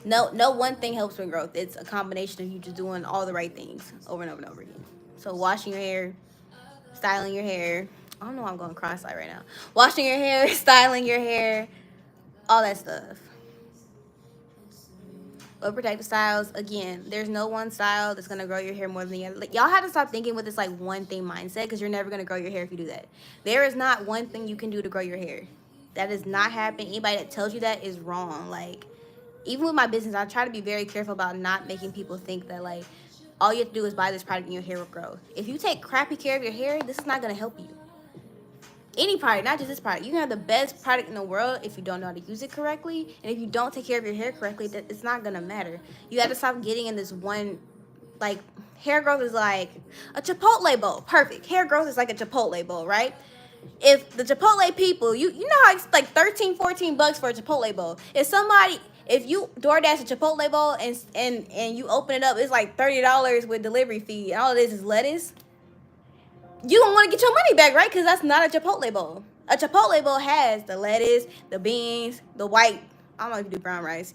No one thing helps with growth. It's a combination of you just doing all the right things over and over and over again. So washing your hair, styling your hair. I don't know why I'm going cross-eyed right now. Washing your hair, styling your hair, all that stuff. What protective styles? Again, there's no one style that's going to grow your hair more than the other. Like, y'all have to stop thinking with this like one thing mindset because you're never going to grow your hair if you do that. There is not one thing you can do to grow your hair. That does not happen. Anybody that tells you that is wrong. Like, even with my business, I try to be very careful about not making people think that like all you have to do is buy this product and your hair will grow. If you take crappy care of your hair, this is not going to help you. Any product, not just this product. You can have the best product in the world if you don't know how to use it correctly. And if you don't take care of your hair correctly, it's not going to matter. You have to stop getting in this one, like, hair growth is like a Chipotle bowl. Perfect. Hair growth is like a Chipotle bowl, right? If the Chipotle people, you know how it's like 13, 14 bucks for a Chipotle bowl. If you DoorDash a Chipotle bowl and you open it up, it's like $30 with delivery fee. And all it is lettuce. You don't want to get your money back, right? Because that's not a Chipotle bowl. A Chipotle bowl has the lettuce, the beans, the white, I don't know if you do brown rice,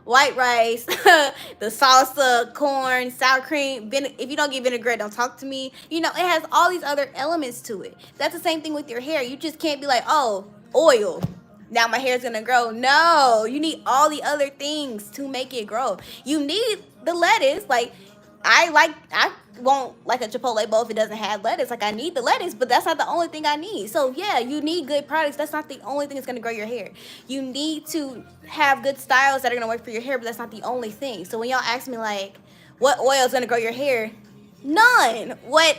white rice, the salsa, corn, sour cream. If you don't get vinaigrette, don't talk to me. You know, it has all these other elements to it. That's the same thing with your hair. You just can't be like, oh, oil. Now my hair's going to grow. No, you need all the other things to make it grow. You need the lettuce, like, I won't like a Chipotle bowl if it doesn't have lettuce. Like, I need the lettuce, but that's not the only thing I need. So yeah, you need good products. That's not the only thing that's gonna grow your hair. You need to have good styles that are gonna work for your hair, but that's not the only thing. So when y'all ask me like, what oil is gonna grow your hair? None. What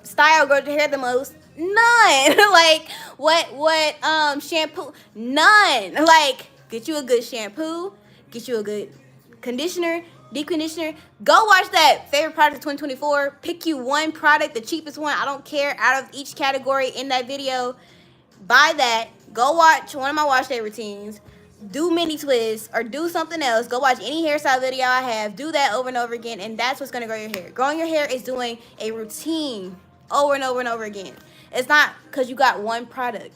style grows your hair the most? None. Like, what shampoo? None. Like, get you a good shampoo, get you a good conditioner, deep conditioner. Go watch that favorite product of 2024. Pick you one product, the cheapest one, I don't care, out of each category in that video. Buy that. Go watch one of my wash day routines. Do mini twists or do something else. Go watch any hairstyle video I have. Do that over and over again, and that's what's gonna grow your hair. Growing your hair is doing a routine over and over and over again. It's not because you got one product.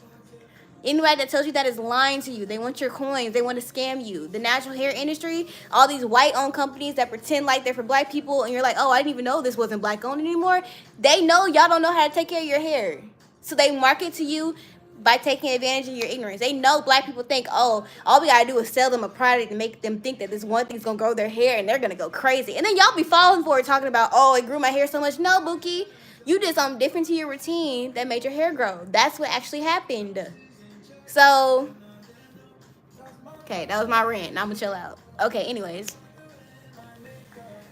Anybody that tells you that is lying to you. They want your coins. They want to scam you. The natural hair industry, all these white-owned companies that pretend like they're for black people, and you're like, oh, I didn't even know this wasn't black-owned anymore. They know y'all don't know how to take care of your hair. So they market to you by taking advantage of your ignorance. They know black people think, oh, all we gotta do is sell them a product and make them think that this one thing's gonna grow their hair and they're gonna go crazy. And then y'all be falling for it, talking about, oh, it grew my hair so much. No, Bookie, you did something different to your routine that made your hair grow. That's what actually happened. So, okay, that was my rant. Now I'm gonna chill out. Okay, anyways.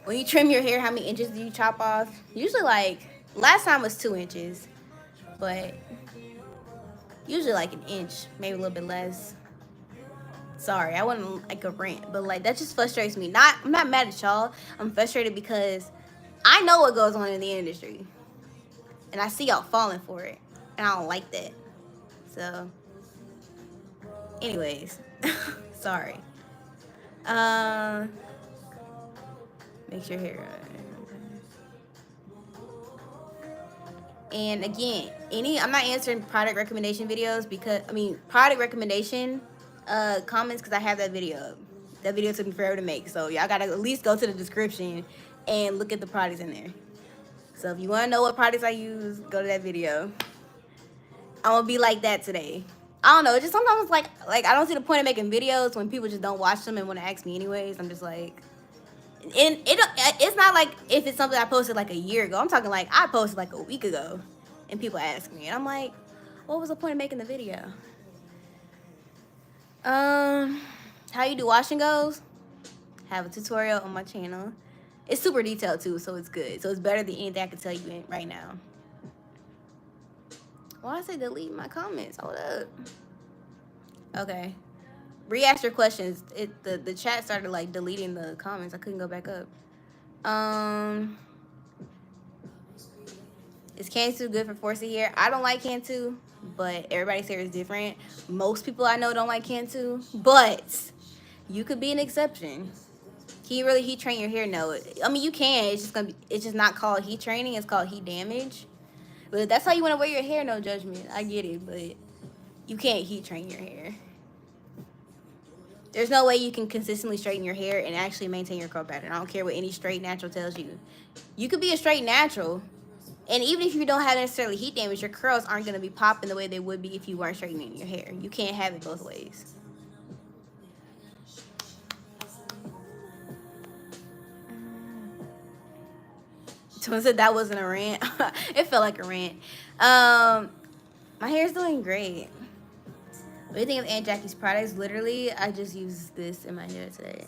When you trim your hair, how many inches do you chop off? Usually, like, last time was 2 inches. But usually like an inch, maybe a little bit less. Sorry, I wasn't like a rant, but like that just frustrates me. I'm not mad at y'all. I'm frustrated because I know what goes on in the industry, and I see y'all falling for it, and I don't like that. So, anyways, sorry. Make sure hair. And again, I'm not answering product recommendation videos because product recommendation comments because I have that video up. That video took me forever to make, so y'all gotta at least go to the description and look at the products in there. So if you want to know what products I use, go to that video. I'm gonna be like that today. I don't know. It's just sometimes like I don't see the point of making videos when people just don't watch them and want to ask me anyways. I'm just like, and it's not like if it's something I posted like a year ago. I'm talking like I posted like a week ago, and people ask me, and I'm like, what was the point of making the video? How you do washing goes? Have a tutorial on my channel. It's super detailed too, so it's good. So it's better than anything I can tell you right now. Why I say delete my comments? Hold up. Okay. Re-ask your questions. The chat started like deleting the comments. I couldn't go back up. Is Cantu good for forcing hair? I don't like Cantu, but everybody's hair is different. Most people I know don't like Cantu, but you could be an exception. Can you really heat train your hair? No. I mean, you can. It's just not called heat training. It's called heat damage. But if that's how you want to wear your hair, no judgment. I get it, but you can't heat train your hair. There's no way you can consistently straighten your hair and actually maintain your curl pattern. I don't care what any straight natural tells you. You could be a straight natural, and even if you don't have necessarily heat damage, your curls aren't going to be popping the way they would be if you weren't straightening your hair. You can't have it both ways. Someone said that wasn't a rant. It felt like a rant. My hair's doing great. What do you think of Aunt Jackie's products? Literally, I just used this in my hair today.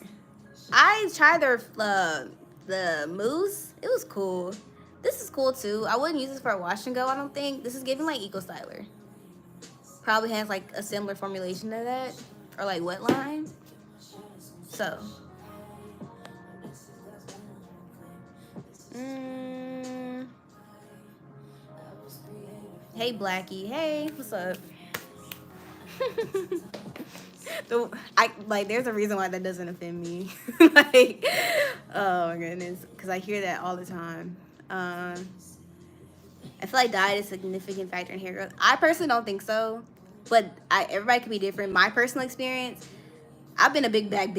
I tried the mousse. It was cool. This is cool too. I wouldn't use this for a wash and go, I don't think. This is giving like Eco Styler. Probably has like a similar formulation to that. Or like wet line. So. Hey Blackie. Hey, what's up? There's a reason why that doesn't offend me. Like, oh my goodness, because I hear that all the time. I feel like diet is a significant factor in hair growth. I personally don't think so, but everybody can be different. My personal experience, I've been a big bag,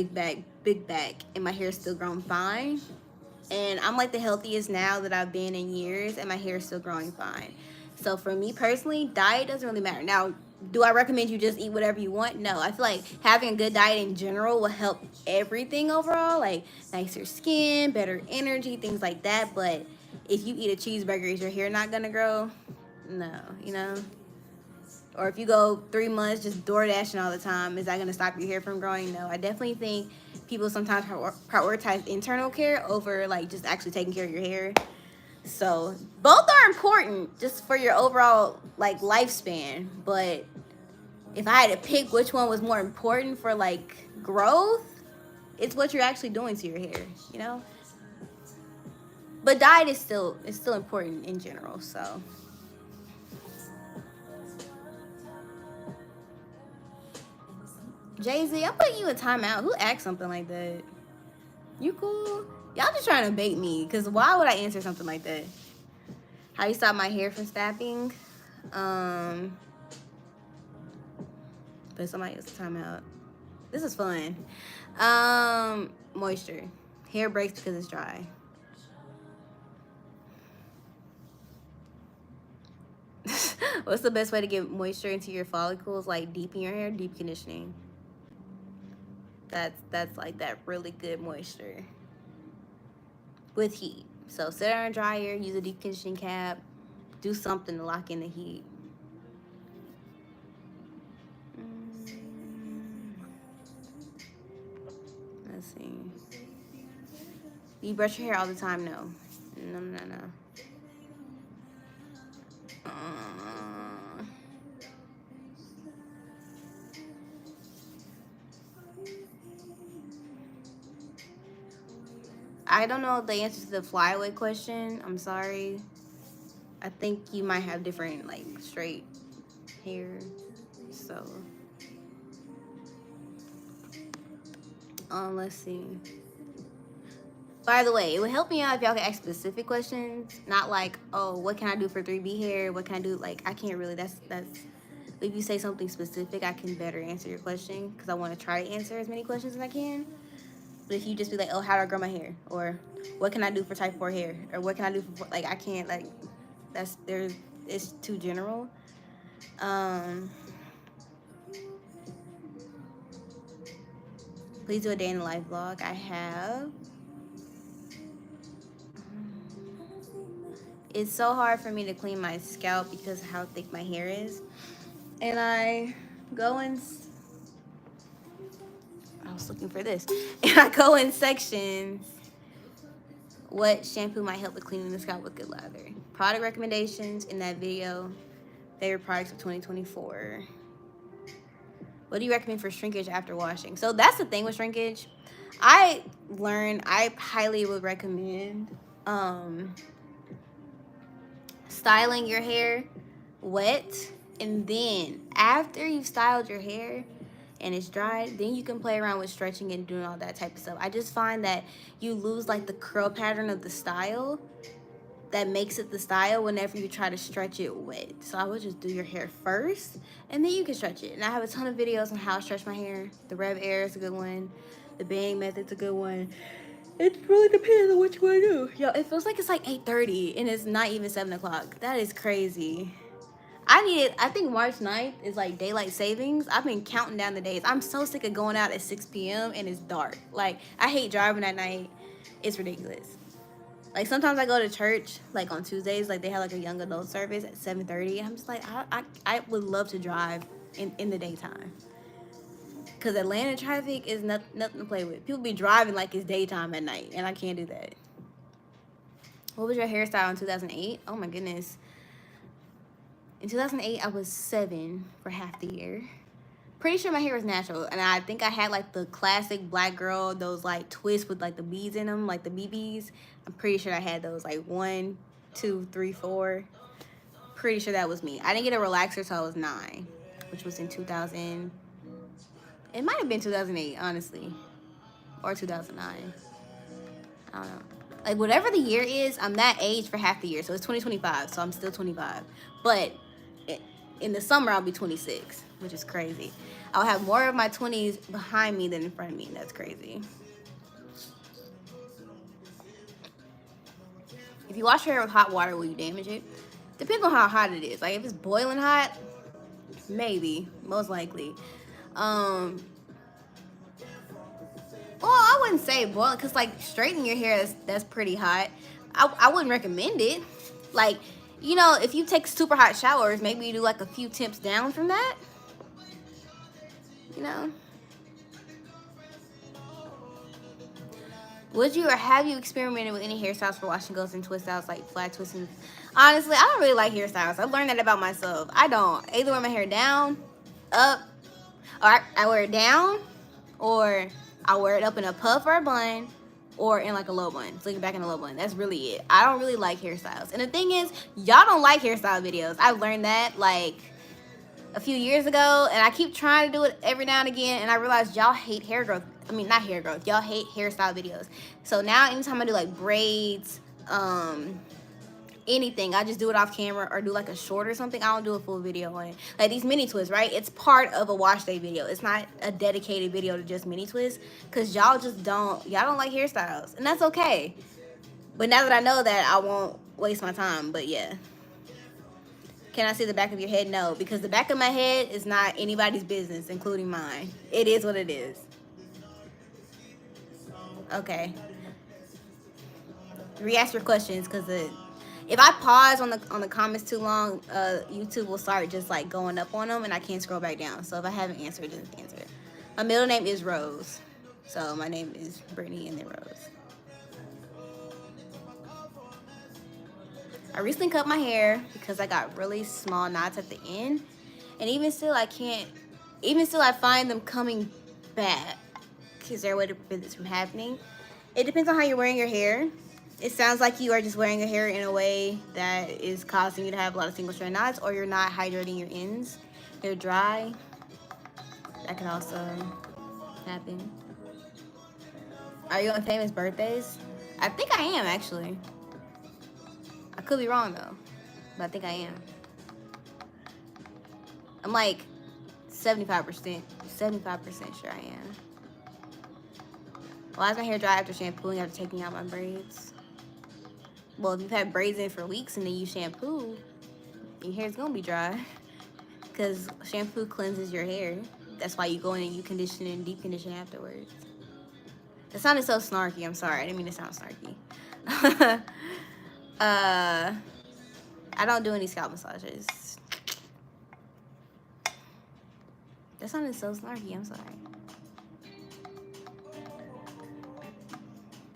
and my hair's still growing fine. And I'm like the healthiest now that I've been in years, and my hair is still growing fine. So for me personally, diet doesn't really matter. Now, do I recommend you just eat whatever you want? No. I feel like having a good diet in general will help everything overall, like nicer skin, better energy, things like that. But if you eat a cheeseburger, is your hair not gonna grow? No, you know? Or if you go 3 months just door dashing all the time, is that gonna stop your hair from growing? No. I definitely think people sometimes prioritize internal care over like just actually taking care of your hair. So both are important just for your overall like lifespan, but if I had to pick which one was more important for like growth, it's what you're actually doing to your hair, you know? But diet is still important in general, so. Jay-Z, I'm putting you in timeout. Who asked something like that? You cool? Y'all just trying to bait me, because why would I answer something like that? How you stop my hair from snapping? But somebody else time out. This is fun. Moisture. Hair breaks because it's dry. What's the best way to get moisture into your follicles? Like deep in your hair, deep conditioning. That's like that really good moisture with heat. So sit on a dryer, use a deep conditioning cap, do something to lock in the heat. Let's see. Do you brush your hair all the time? No. No. I don't know the answer to the flyaway question. I'm sorry. I think you might have different, like, straight hair. So, let's see. By the way, it would help me out if y'all could ask specific questions, not like, oh, what can I do for 3B hair? What can I do? Like, I can't really. That's. If you say something specific, I can better answer your question because I want to try to answer as many questions as I can. But if you just be like, oh, how do I grow my hair? Or what can I do for type 4 hair? Or what can I do for, like, I can't, like, it's too general. Please do a day in the life vlog. I have. It's so hard for me to clean my scalp because of how thick my hair is. And I go in, I was looking for this. And I go in sections. What shampoo might help with cleaning the scalp with good lather? Product recommendations in that video. Favorite products of 2024. What do you recommend for shrinkage after washing? So that's the thing with shrinkage. I highly would recommend styling your hair wet, and then after you've styled your hair and it's dried, then you can play around with stretching and doing all that type of stuff. I just find that you lose like the curl pattern of the style that makes it the style whenever you try to stretch it wet. So I would just do your hair first and then you can stretch it. And I have a ton of videos on how to stretch my hair. The Rev Air is a good one. The bang method's a good one. It really depends on what you want to do. Yo, it feels like it's like 8:30 and it's not even 7 o'clock. That is crazy. I think March 9th is like daylight savings. I've been counting down the days. I'm so sick of going out at 6 p.m. and it's dark. Like, I hate driving at night. It's ridiculous. Like, sometimes I go to church, like, on Tuesdays. Like, they have, like, a young adult service at 7:30. I'm just like, I would love to drive in the daytime. Because Atlanta traffic is nothing to play with. People be driving like it's daytime at night, and I can't do that. What was your hairstyle in 2008? Oh, my goodness. In 2008, I was 7 for half the year. Pretty sure my hair was natural. And I think I had, like, the classic black girl, those, like, twists with, like, the beads in them, like the BBs. I'm pretty sure I had those, like, 1, 2, 3, 4. Pretty sure that was me. I didn't get a relaxer until I was 9, which was in 2000. It might have been 2008, honestly. Or 2009. I don't know. Like, whatever the year is, I'm that age for half the year. So it's 2025, so I'm still 25. But in the summer, I'll be 26, which is crazy. I'll have more of my 20s behind me than in front of me. That's crazy. If you wash your hair with hot water, will you damage it? Depends on how hot it is. Like, if it's boiling hot, maybe. Most likely. Well, I wouldn't say boiling, because, like, straightening your hair, that's pretty hot. I wouldn't recommend it. Like, you know, if you take super hot showers, maybe you do, like, a few temps down from that. You know? Would you or have you experimented with any hairstyles for washing goes and twist outs, like flat twisting? Honestly, I don't really like hairstyles. I've learned that about myself. I don't. I either wear my hair down, up, or I wear it down, or I wear it up in a puff or a bun, or in like a low bun. Slick it back in a low bun. That's really it. I don't really like hairstyles. And the thing is, y'all don't like hairstyle videos. I've learned that like a few years ago, and I keep trying to do it every now and again, and I realized y'all hate hair growth. I mean, not hair growth. Y'all hate hairstyle videos. So now anytime I do like braids, anything. I just do it off camera or do like a short or something. I don't do a full video on it. Like these mini twists, right? It's part of a wash day video. It's not a dedicated video to just mini twists because y'all don't like hairstyles, and that's okay. But now that I know that, I won't waste my time. But yeah. Can I see the back of your head? No, because the back of my head is not anybody's business, including mine. It is what it is. Okay. Re-ask your questions, because if I pause on the comments too long, YouTube will start just like going up on them, and I can't scroll back down. So if I haven't answered, just answer it. My middle name is Rose, so my name is Brittany and then Rose. I recently cut my hair because I got really small knots at the end, and even still I find them coming back. Is there a way to prevent this from happening? It depends on how you're wearing your hair. It sounds like you are just wearing your hair in a way that is causing you to have a lot of single strand knots, or you're not hydrating your ends. They're dry. That can also happen. Are you on famous birthdays? I think I am, actually. I could be wrong though, but I think I am. I'm like 75% sure I am. Why is my hair dry after shampooing, after taking out my braids? Well, if you've had braids in for weeks and then you shampoo, your hair's gonna be dry because shampoo cleanses your hair. That's why you go in and you condition and deep condition afterwards. That sounded so snarky. I'm sorry. I didn't mean to sound snarky. I don't do any scalp massages. That sounded so snarky. I'm sorry.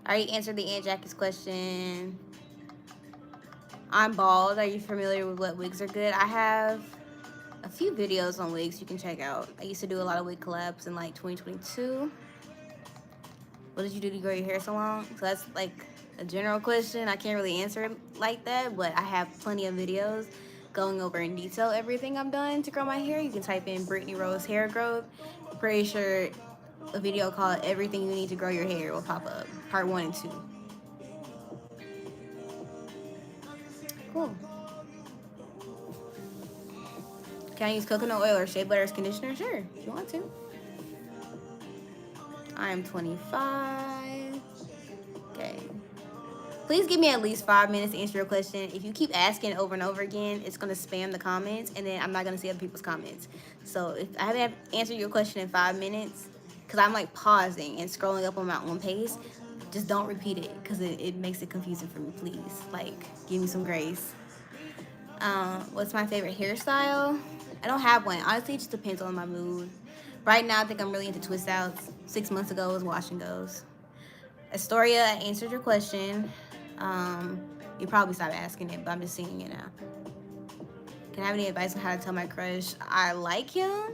I already answered the Aunt Jackie's question. I'm bald. Are you familiar with what wigs are good? I have a few videos on wigs you can check out. I used to do a lot of wig collabs in like 2022. What did you do to grow your hair so long? So that's like a general question. I can't really answer it like that, but I have plenty of videos going over in detail everything I've done to grow my hair. You can type in Brittany Rose hair growth. I'm pretty sure a video called Everything You Need to Grow Your Hair will pop up, part 1 and 2. Cool. Can I use coconut oil or shea butter as conditioner? Sure, if you want to. I am 25. Okay. Please give me at least 5 minutes to answer your question. If you keep asking over and over again, it's going to spam the comments, and then I'm not going to see other people's comments. So if I haven't answered your question in 5 minutes, because I'm like pausing and scrolling up on my own pace, just don't repeat it, because it makes it confusing for me, please. Like, give me some grace. What's my favorite hairstyle? I don't have one. Honestly, it just depends on my mood. Right now, I think I'm really into twist outs. 6 months ago was wash and goes. Astoria, I answered your question. You probably stopped asking it, but I'm just seeing it now. Can I have any advice on how to tell my crush I like him?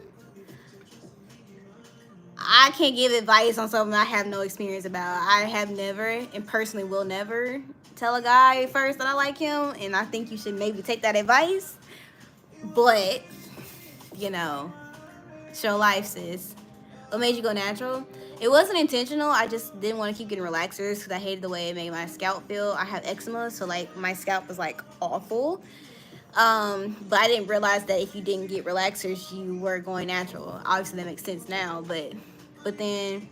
I can't give advice on something I have no experience about. I have never, and personally will never, tell a guy first that I like him, and I think you should maybe take that advice. But, you know, show life, sis. What made you go natural? It wasn't intentional. I just didn't want to keep getting relaxers because I hated the way it made my scalp feel. I have eczema, so like my scalp was like awful. But I didn't realize that if you didn't get relaxers, you were going natural. Obviously, that makes sense now. But then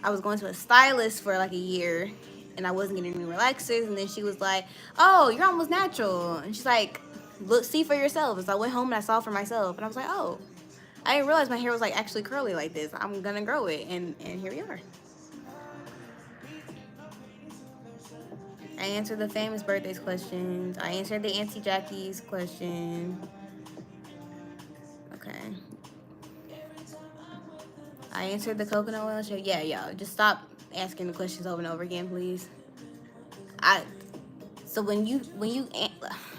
I was going to a stylist for like a year, and I wasn't getting any relaxers. And then she was like, "Oh, you're almost natural." And she's like, "Look, see for yourself." So I went home and I saw for myself, and I was like, "Oh, I didn't realize my hair was like actually curly like this. I'm gonna grow it," and here we are. I answered the famous birthdays questions. I answered the Auntie Jackie's question. Okay. I answered the coconut oil show. Yeah, y'all, just stop asking the questions over and over again, please. So when you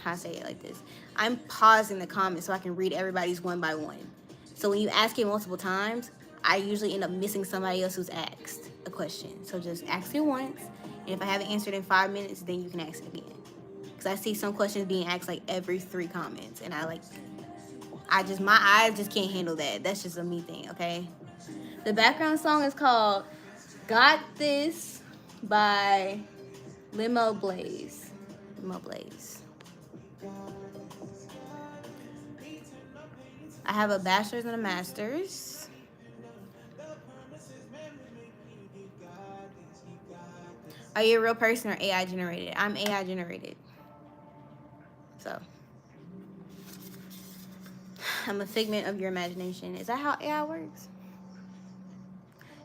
I say it like this, I'm pausing the comments so I can read everybody's one by one. So when you ask it multiple times, I usually end up missing somebody else who's asked a question. So just ask it once, and if I haven't answered in 5 minutes, then you can ask it again. Because I see some questions being asked like every 3 comments, and my eyes just can't handle that. That's just a me thing, okay? The background song is called "Got This" by Limo Blaze. Limo Blaze. I have a bachelor's and a master's. Are you a real person or AI generated? I'm AI generated. So I'm a figment of your imagination. Is that how AI works?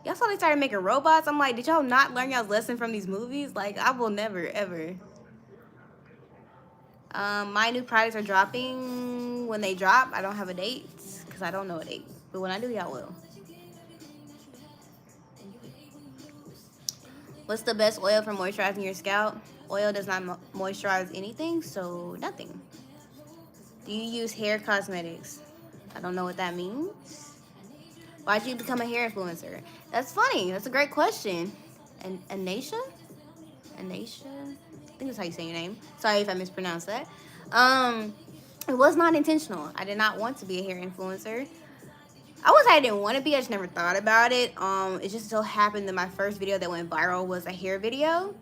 Y'all saw they started making robots. I'm like, did y'all not learn y'all's lesson from these movies? Like, I will never, ever. My new products are dropping when they drop. I don't have a date because I don't know a date. But when I do, y'all will. What's the best oil for moisturizing your scalp? Oil does not moisturize anything, so nothing. Do you use hair cosmetics? I don't know what that means. Why'd you become a hair influencer? That's funny. That's a great question. And Anisha? Anisha? I think that's how you say your name. Sorry if I mispronounced that. It was not intentional. I did not want to be a hair influencer. I didn't want to be. I just never thought about it. It just so happened that my first video that went viral was a hair video,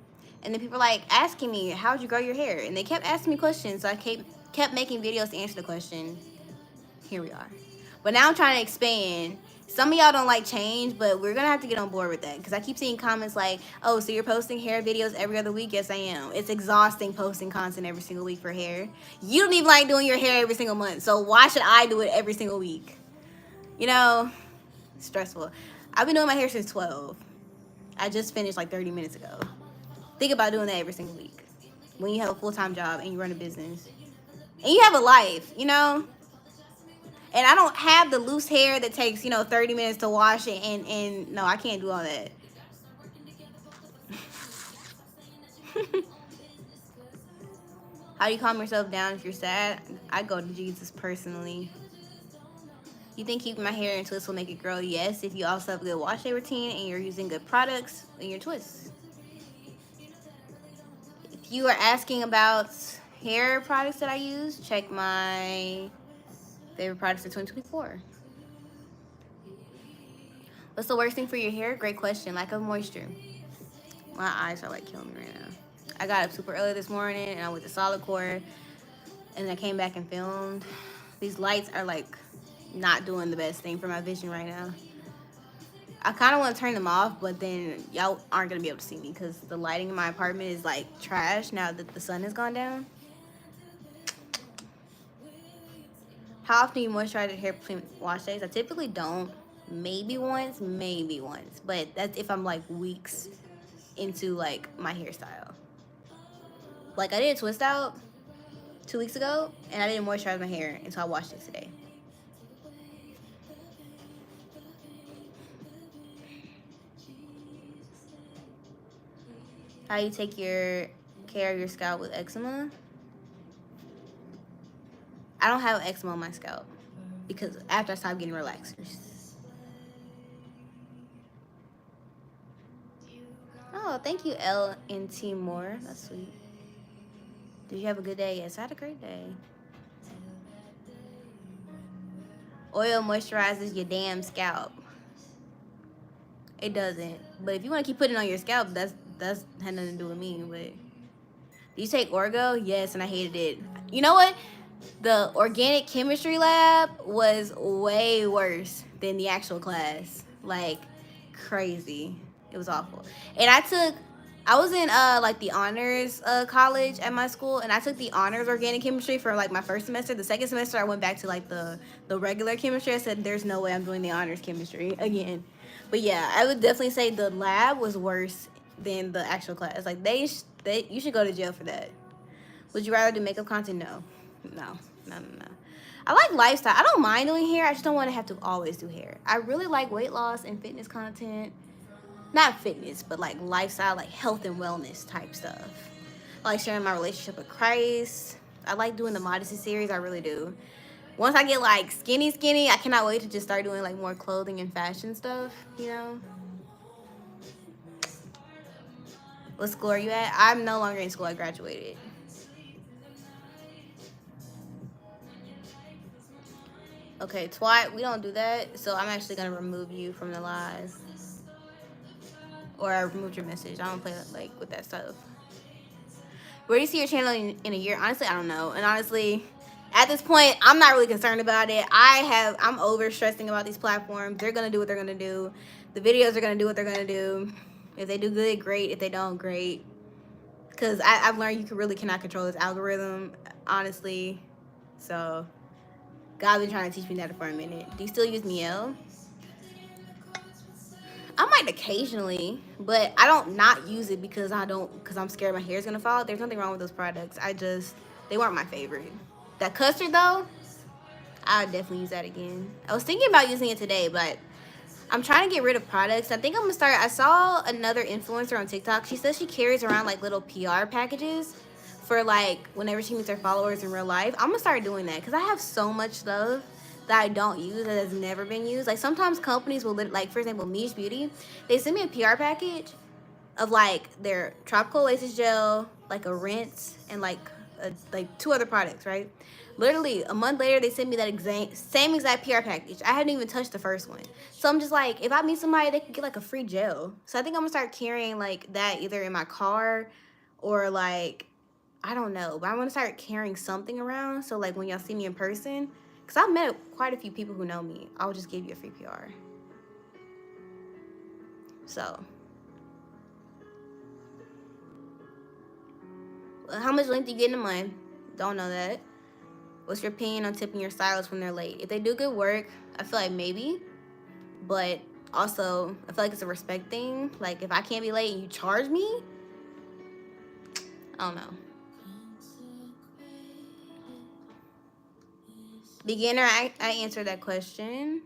and then people were like asking me, "How'd you grow your hair?" And they kept asking me questions, so I kept making videos to answer the question. Here we are. But now I'm trying to expand. Some of y'all don't like change, but we're gonna have to get on board with that because I keep seeing comments like, "Oh, so you're posting hair videos every other week?" Yes, I am. It's exhausting posting content every single week for hair. You don't even like doing your hair every single month, so why should I do it every single week? You know, stressful. I've been doing my hair since 12. I just finished like 30 minutes ago. Think about doing that every single week when you have a full-time job and you run a business and you have a life, you know. And I don't have the loose hair that takes, 30 minutes to wash it, and no, I can't do all that. How do you calm yourself down if you're sad? I go to Jesus personally. You think keeping my hair in twists will make it grow? Yes, if you also have a good wash day routine and you're using good products in your twists. If you are asking about hair products that I use, check my favorite products of 2024. What's the worst thing for your hair? Great question. Lack of moisture. My eyes are like killing me right now. I got up super early this morning and I went to solid core and I came back and filmed. These lights are like not doing the best thing for my vision right now. I kind of want to turn them off, but then y'all aren't going to be able to see me because the lighting in my apartment is like trash now that the sun has gone down. How often do you moisturize your hair between wash days? I typically don't. Maybe once. But that's if I'm like weeks into like my hairstyle. Like I did a twist out 2 weeks ago and I didn't moisturize my hair until I washed it today. How do you take care of your scalp with eczema? I don't have eczema on my scalp because after I stopped getting relaxers. Oh, thank you, L and T Moore. That's sweet. Did you have a good day? Yes, I had a great day. Oil moisturizes your damn scalp. It doesn't. But if you want to keep putting it on your scalp, that's had nothing to do with me. But do you take Orgo? Yes, and I hated it. You know what? The organic chemistry lab was way worse than the actual class. Like crazy. It was awful. And I was in like the honors college at my school, and I took the honors organic chemistry for like my first semester. The second semester I went back to like the regular chemistry. I said there's no way I'm doing the honors chemistry again. But yeah, I would definitely say the lab was worse than the actual class. Like you should go to jail for that. Would you rather do makeup content? No. I like lifestyle. I don't mind doing hair. I just don't want to have to always do hair. I really like weight loss and fitness content. Not fitness, but like lifestyle, like health and wellness type stuff. I like sharing my relationship with Christ. I like doing the modesty series. I really do. Once I get like skinny, I cannot wait to just start doing like more clothing and fashion stuff, you know? What school are you at? I'm no longer in school. I graduated. Okay, twat, we don't do that. So I'm actually going to remove you from the live. Or I removed your message. I don't play like with that stuff. Where do you see your channel in a year? Honestly, I don't know. And honestly, At this point, I'm not really concerned about it. I'm over stressing about these platforms. They're gonna do what they're gonna do. The videos are gonna do what they're gonna do. If they do good, great. If they don't, great. Because I've learned cannot control this algorithm, honestly. So God been trying to teach me that for a minute. Do you still use Miel? I might occasionally, but I don't not use it because I'm scared my hair's gonna fall. There's nothing wrong with those products. They weren't my favorite. That custard though, I would definitely use that again. I was thinking about using it today, but I'm trying to get rid of products. I think I'm gonna start. I saw another influencer on TikTok. She says she carries around like little PR packages for like whenever she meets her followers in real life. I'm gonna start doing that because I have so much stuff that I don't use that has never been used. Like sometimes companies will like, for example, Mish Beauty, they send me a PR package of like their tropical oasis gel, like a rinse, and like two other products, right? Literally a month later, they sent me that same exact PR package. I hadn't even touched the first one, so I'm just like, if I meet somebody, they could get like a free gel. So I think I'm gonna start carrying like that either in my car or like I don't know, but I'm gonna start carrying something around. So like when y'all see me in person, because I've met quite a few people who know me, I'll just give you a free PR. So how much length do you get in a month? Don't know that. What's your opinion on tipping your stylists when they're late? If they do good work, I feel like maybe. But also, I feel like it's a respect thing. Like, if I can't be late and you charge me, I don't know. Beginner, I answered that question.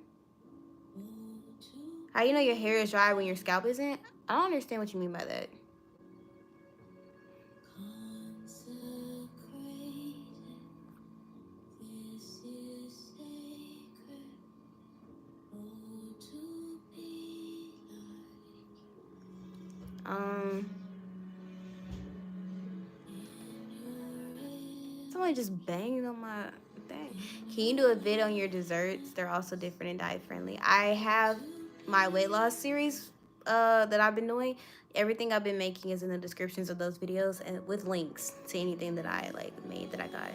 How you know your hair is dry when your scalp isn't? I don't understand what you mean by that. Somebody just banging on my thing. Can you do a vid on your desserts? They're also different and diet friendly. I have my weight loss series that I've been doing. Everything I've been making is in the descriptions of those videos and with links to anything that I like made that I got.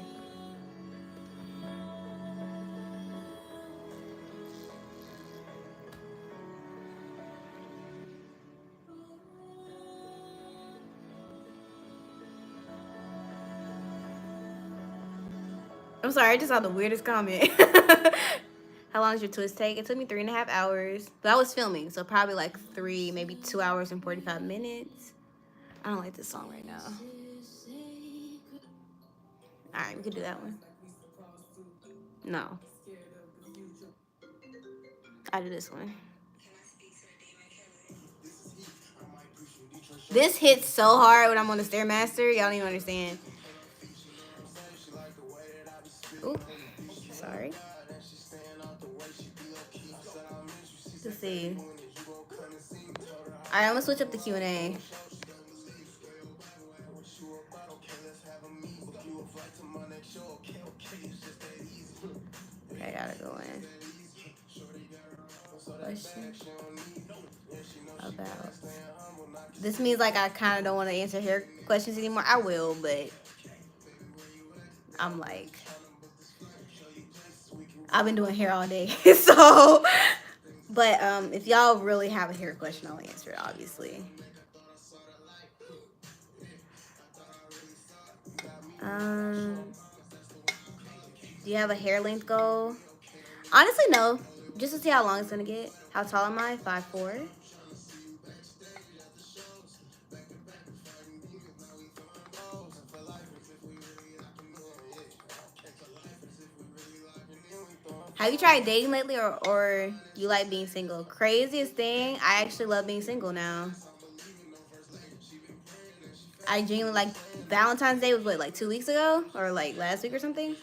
I'm sorry, I just saw the weirdest comment. How long does your twist take? It took me 3.5 hours. But I was filming, so probably like 3, maybe 2 hours and 45 minutes. I don't like this song right now. Alright, we could do that one. No. I do this one. This hits so hard when I'm on the Stairmaster. Y'all don't even understand. Ooh, sorry. Let's see. Alright, I'm gonna switch up the Q&A. Okay, I gotta go in. Question about. This means like I kind of don't want to answer hair questions anymore. I will, but I'm like, I've been doing hair all day, so. But if y'all really have a hair question, I'll answer it, obviously. Do you have a hair length goal? Honestly, no. Just to see how long it's gonna get. How tall am I? 5'4". Have you tried dating lately, or you like being single? Craziest thing, I actually love being single now. I genuinely like Valentine's Day was what, like 2 weeks ago or like last week or something.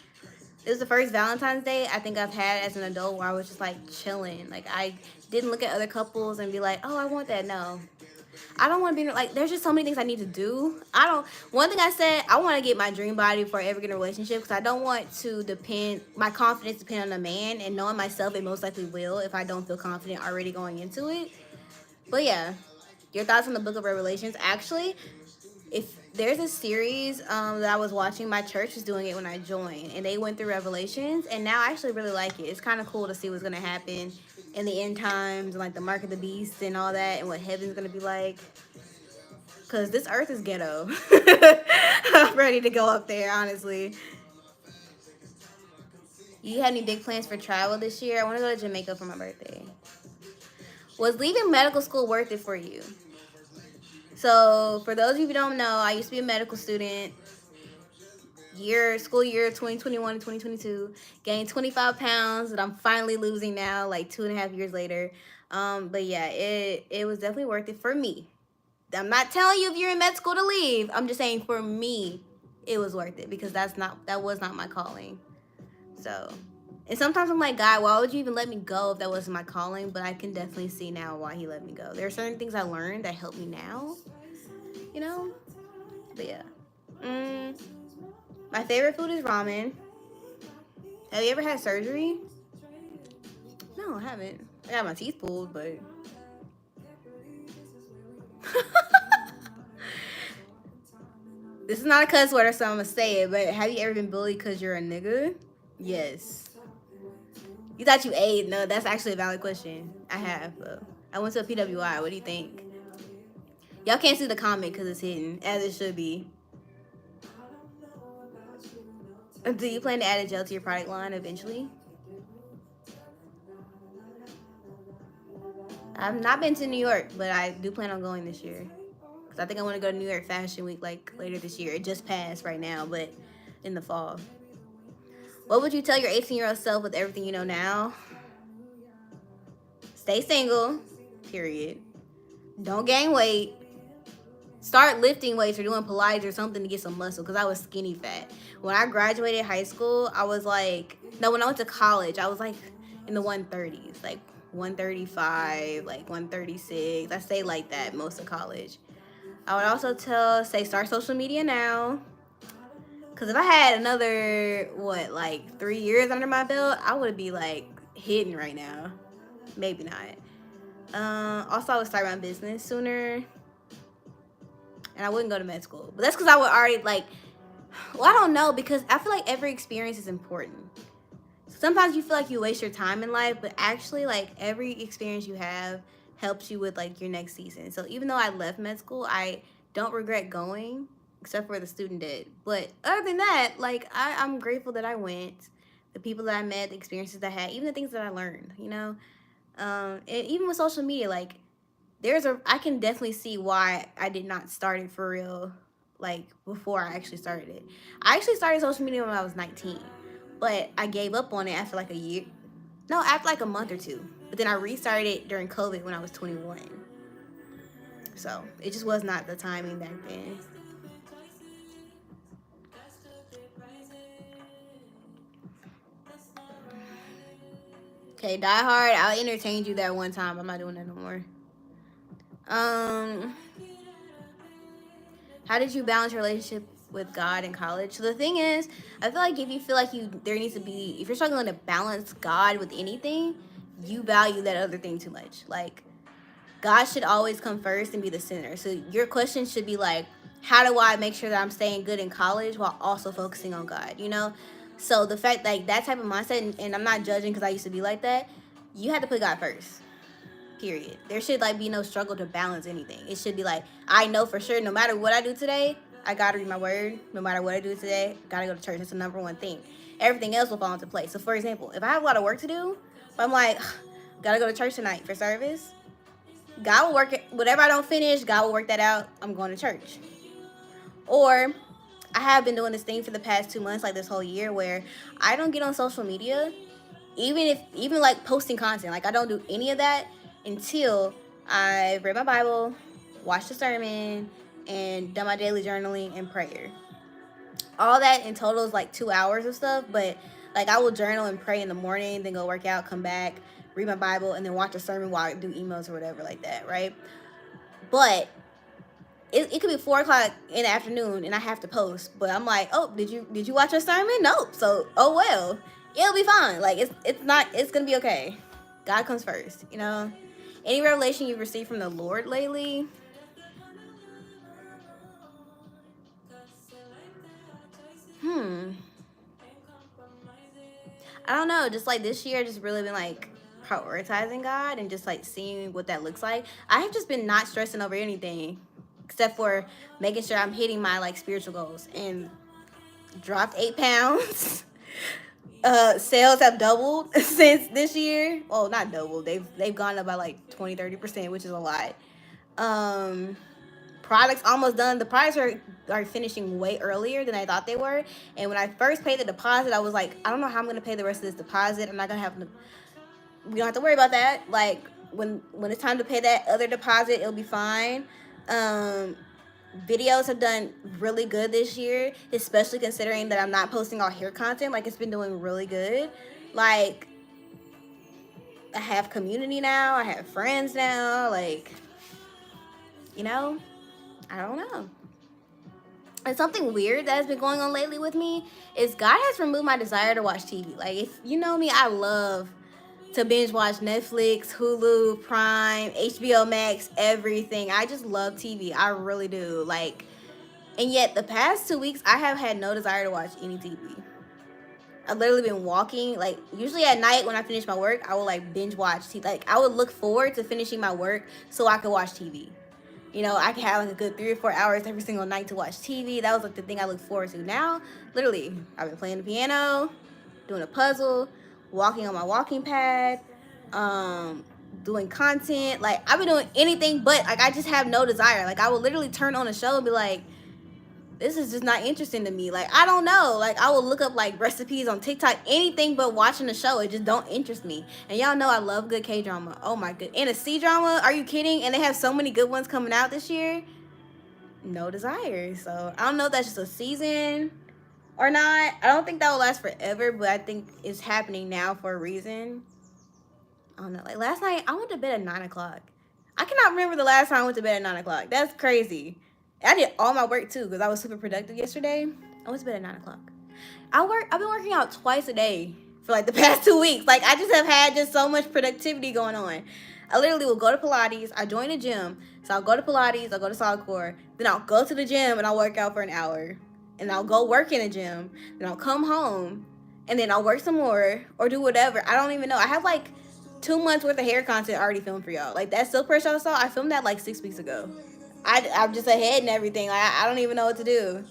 It was the first Valentine's Day I think I've had as an adult where I was just like chilling. Like I didn't look at other couples and be like, oh, I want that. No, I don't want to be like. There's just so many things I need to do. I don't. One thing I said, I want to get my dream body before I ever get in a relationship because I don't want to depend my confidence depend on a man, and knowing myself, it most likely will if I don't feel confident already going into it. But yeah, your thoughts on the Book of Revelations? Actually, if there's a series that I was watching, my church was doing it when I joined, and they went through Revelations, and now I actually really like it. It's kind of cool to see what's gonna happen in the end times, and like the mark of the beast and all that, and what heaven's gonna be like. Cause this earth is ghetto. I'm ready to go up there, honestly. You had any big plans for travel this year? I want to go to Jamaica for my birthday. Was leaving medical school worth it for you? So, for those of you who don't know, I used to be a medical student. School year 2021 to 2022. Gained 25 pounds that I'm finally losing now, like 2.5 years later. But yeah, it was definitely worth it for me. I'm not telling you if you're in med school to leave. I'm just saying for me, it was worth it because that was not my calling. So, and sometimes I'm like, God, why would you even let me go if that wasn't my calling? But I can definitely see now why he let me go. There are certain things I learned that help me now, you know? But yeah. My favorite food is ramen. Have you ever had surgery? No, I haven't. I got my teeth pulled, but... This is not a cuss word, so I'm gonna say it, but have you ever been bullied because you're a nigga? Yes. You thought you ate? No, that's actually a valid question. I have. I went to a PWI. What do you think? Y'all can't see the comment because it's hidden, as it should be. Do you plan to add a gel to your product line eventually? I've not been to New York, but I do plan on going this year. Because I think I want to go to New York Fashion Week like later this year. It just passed right now, but in the fall. What would you tell your 18-year-old self with everything you know now? Stay single, period. Don't gain weight. Start lifting weights or doing Pilates or something to get some muscle because I was skinny fat. When I graduated high school, I was like, no, when I went to college, I was like in the 130s, like 135, like 136. I stayed like that most of college. I would also say start social media now. Because if I had another, like 3 years under my belt, I would be like hidden right now. Maybe not. Also, I would start my business sooner. And I wouldn't go to med school. But that's because I would already, I don't know, because I feel like every experience is important. Sometimes you feel like you waste your time in life, but actually, every experience you have helps you with, your next season. So even though I left med school, I don't regret going, except for the student debt. But other than that, I'm grateful that I went. The people that I met, the experiences that I had, even the things that I learned, and even with social media, I can definitely see why I did not start it for real, before I actually started it. I actually started social media when I was 19, but I gave up on it after a year. No, after a month or two. But then I restarted it during COVID when I was 21. So it just was not the timing back then. Okay, Die Hard, I entertained you that one time. I'm not doing that no more. How did you balance your relationship with God in college? So the thing is, I feel like if you feel like if you're struggling to balance God with anything, you value that other thing too much. God should always come first and be the center. So your question should be how do I make sure that I'm staying good in college while also focusing on God, So the fact that type of mindset, and I'm not judging because I used to be like that, you have to put God first. Period. There should be no struggle to balance anything. It should be I know for sure no matter what I do today, I gotta read my word. No matter what I do today, I gotta go to church. That's the number one thing. Everything else will fall into place. So for example, if I have a lot of work to do, but I'm gotta go to church tonight for service, God will work it. Whatever I don't finish, God will work that out. I'm going to church. Or I have been doing this thing for the past 2 months, this whole year, where I don't get on social media, even posting content. I don't do any of that until I read my Bible, watched the sermon, and done my daily journaling and prayer. All that in total is 2 hours of stuff, but I will journal and pray in the morning, then go work out, come back, read my Bible, and then watch a sermon while I do emails or whatever like that, right? But it could be 4 o'clock in the afternoon and I have to post, but I'm oh, did you watch your sermon? Nope. So well, it'll be fine. It's gonna be okay. God comes first, Any revelation you've received from the Lord lately? I don't know, just like this year, just really been like prioritizing God and just like seeing what that looks like. I have just been not stressing over anything except for making sure I'm hitting my like spiritual goals, and dropped 8 pounds. Sales have doubled since this year. Well, not doubled. They've gone up by like 20-30%, which is a lot. Um, Products almost done. The products are finishing way earlier than I thought they were. And when I first paid the deposit, I was like, I don't know how I'm gonna pay the rest of this deposit. I'm not gonna have to. We don't have to worry about that. Like when it's time to pay that other deposit, it'll be fine. Um, Videos have done really good this year, especially considering that I'm not posting all hair content. Like, it's been doing really good. Like, I have community now, I have friends now. Like, you know, I don't know. And something weird that has been going on lately with me is God has removed my desire to watch TV. Like, if you know me, I love to binge watch Netflix, Hulu, Prime, HBO Max, everything. I just love TV. I really do. Like, and yet the past 2 weeks, I have had no desire to watch any TV. I've literally been walking, like, usually at night when I finish my work, I will like binge watch TV. Like, I would look forward to finishing my work so I could watch TV. You know, I could have like a good 3 or 4 hours every single night to watch TV. That was like the thing I look forward to. Now, literally, I've been playing the piano, doing a puzzle, walking on my walking pad, um, doing content. Like, I've been doing anything but, like, I just have no desire. Like, I will literally turn on a show and be like, this is just not interesting to me. Like, I don't know. Like, I will look up like recipes on TikTok, anything but watching the show. It just don't interest me. And y'all know I love good K-drama. Oh my good. And a C-drama, are you kidding? And they have so many good ones coming out this year. No desire. So I don't know if that's just a season or not. I don't think that will last forever, but I think it's happening now for a reason. I don't know. Like, last night, I went to bed at 9 o'clock. I cannot remember the last time I went to bed at 9 o'clock. That's crazy. I did all my work too because I was super productive yesterday. I went to bed at 9 o'clock. I've been working out twice a day for like the past 2 weeks. Like, I just have had just so much productivity going on. I literally will go to Pilates. I join a gym. So I'll go to Pilates, I'll go to solid core. Then I'll go to the gym and I'll work out for an hour. And I'll go work in a gym. Then I'll come home. And then I'll work some more or do whatever. I don't even know. I have like 2 months worth of hair content already filmed for y'all. Like, that silk press y'all saw, I filmed that like 6 weeks ago. I'm just ahead and everything. Like, I don't even know what to do.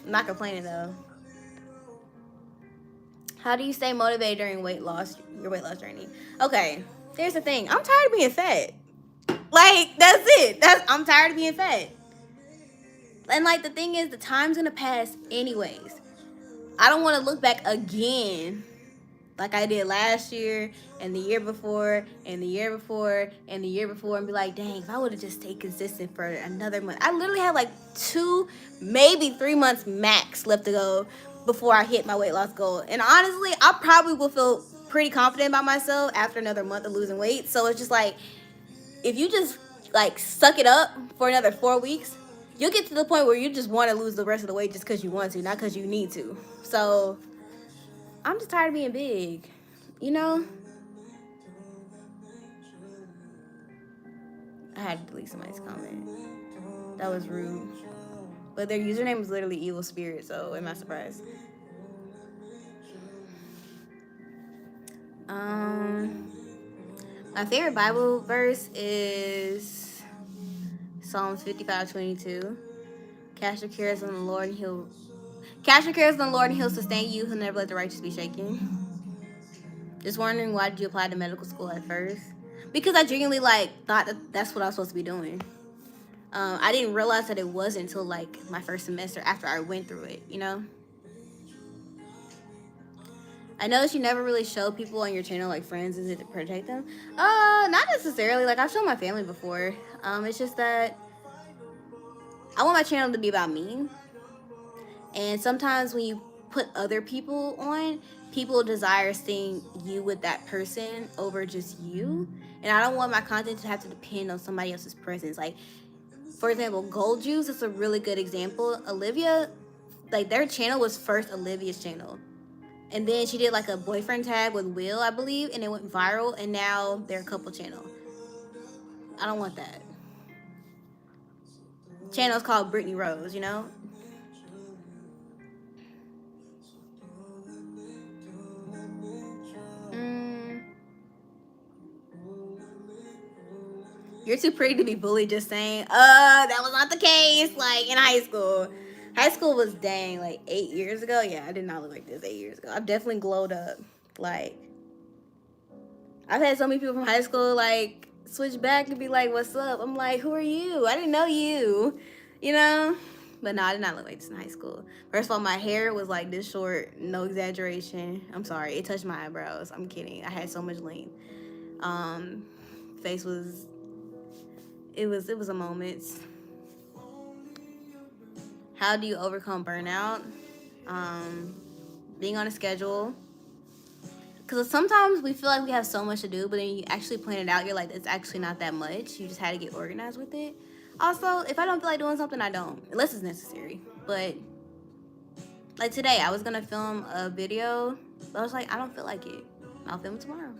I'm not complaining though. How do you stay motivated during your weight loss journey? Okay, here's the thing. I'm tired of being fat. Like, that's it. I'm tired of being fat. And like, the thing is, the time's gonna pass anyways. I don't want to look back again like I did last year and the year before and the year before and the year before and be like, dang, if I would have just stayed consistent for another month. I literally had like 2, maybe 3 months max left to go before I hit my weight loss goal. And honestly, I probably will feel pretty confident about myself after another month of losing weight. So it's just like, if you just like suck it up for another 4 weeks, you'll get to the point where you just want to lose the rest of the weight just because you want to, not because you need to. So I'm just tired of being big, you know? I had to delete somebody's comment. That was rude. But their username was literally Evil Spirit, so am I surprised? My favorite Bible verse is Psalms 55:22. Cast your cares on the Lord and He'll sustain you. He'll never let the righteous be shaken. Just wondering, why did you apply to medical school at first? Because I genuinely thought that that's what I was supposed to be doing. I didn't realize that it wasn't until like my first semester after I went through it, you know? I noticed you never really show people on your channel, like friends. Is it to protect them? Not necessarily. Like, I've shown my family before. It's just that I want my channel to be about me. And sometimes when you put other people on, people desire seeing you with that person over just you. And I don't want my content to have to depend on somebody else's presence. Like, for example, Gold Juice is a really good example. Olivia, like, their channel was first Olivia's channel. And then she did like a boyfriend tag with Will, I believe, and it went viral, and now they're a couple channel. I don't want that. Channel's called Brittany Rose, you know? You're too pretty to be bullied, just saying. That was not the case, like, in high school. High school was, dang, like, 8 years ago. Yeah, I did not look like this 8 years ago. I've definitely glowed up. Like, I've had so many people from high school, like, switch back and be like, what's up? I'm like, who are you? I didn't know you. You know? But no, I did not look like this in high school. First of all, my hair was, like, this short. No exaggeration. I'm sorry. It touched my eyebrows. I'm kidding. I had so much length. Face was... It was a moment. How do you overcome burnout? Being on a schedule. Because sometimes we feel like we have so much to do, but then you actually plan it out. You're like, it's actually not that much. You just had to get organized with it. Also, if I don't feel like doing something, I don't. Unless it's necessary. But, like today, I was going to film a video. But I was like, I don't feel like it. I'll film it tomorrow.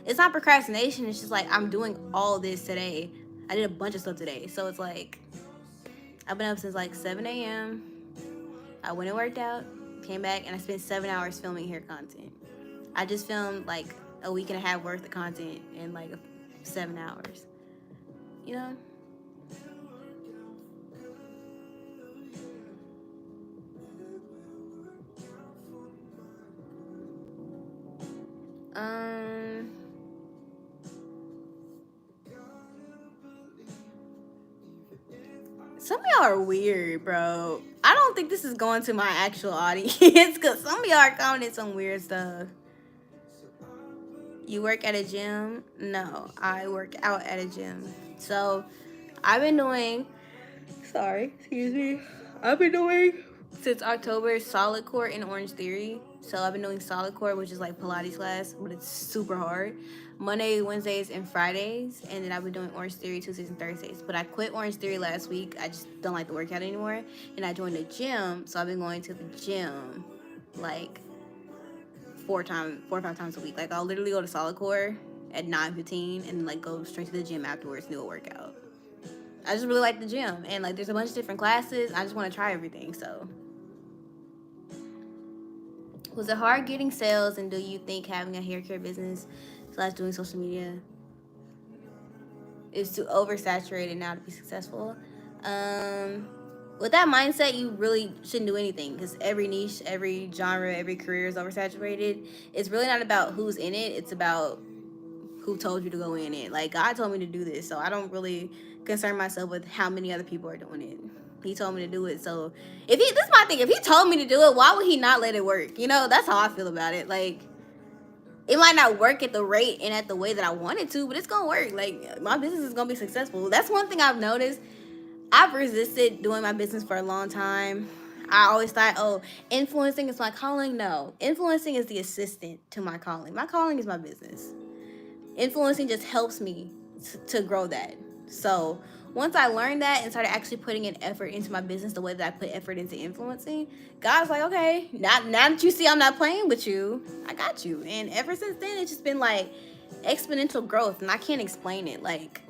It's not procrastination. It's just like, I'm doing all this today. I did a bunch of stuff today. So it's like, I've been up since like 7 a.m. I went and worked out, came back, and I spent 7 hours filming hair content. I just filmed like a week and a half worth of content in like 7 hours. You know? Some of y'all are weird, bro. I don't think this is going to my actual audience because some of y'all are commenting some weird stuff. You work at a gym? No, I work out at a gym. So I've been doing, I've been doing since October solid core and Orange Theory. So I've been doing solid core, which is like Pilates class, but it's super hard. Monday, Wednesdays, and Fridays. And then I've been doing Orange Theory Tuesdays and Thursdays. But I quit Orange Theory last week. I just don't like the workout anymore. And I joined the gym. So I've been going to the gym like 4 or 5 times a week. Like I'll literally go to solid core at 9:15 and like go straight to the gym afterwards and do a workout. I just really like the gym. And like there's a bunch of different classes. I just want to try everything. So was it hard getting sales, and do you think having a hair care business / doing social media is too oversaturated now to be successful? With that mindset, you really shouldn't do anything because every niche, every genre, every career is oversaturated. It's really not about who's in it. It's about who told you to go in it. Like, God told me to do this, so I don't really concern myself with how many other people are doing it. He told me to do it, so this is my thing. If he told me to do it, why would he not let it work? You know, that's how I feel about it. Like, it might not work at the rate and at the way that I want it to, but it's gonna work. Like, my business is gonna be successful. That's one thing I've noticed. I've resisted doing my business for a long time. I always thought, oh, influencing is my calling. No, influencing is the assistant to my calling. My calling is my business. Influencing just helps me to grow that. So once I learned that and started actually putting an effort into my business the way that I put effort into influencing, God's like, okay, now that you see I'm not playing with you, I got you. And ever since then, it's just been like exponential growth, and I can't explain it. Like,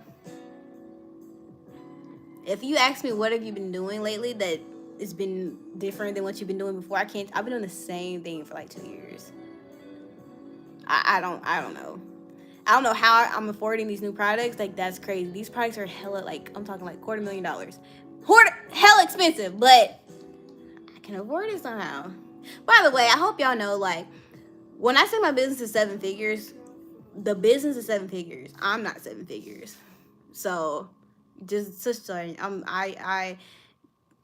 if you ask me what have you been doing lately that it's been different than what you've been doing before, I've been doing the same thing for like 2 years. I don't know. I don't know how I'm affording these new products. Like, that's crazy. These products are hella, like, I'm talking like $250,000. Hella expensive, but I can afford it somehow. By the way, I hope y'all know, like, when I say my business is 7 figures, the business is 7 figures. I'm not 7 figures. So, just sorry. I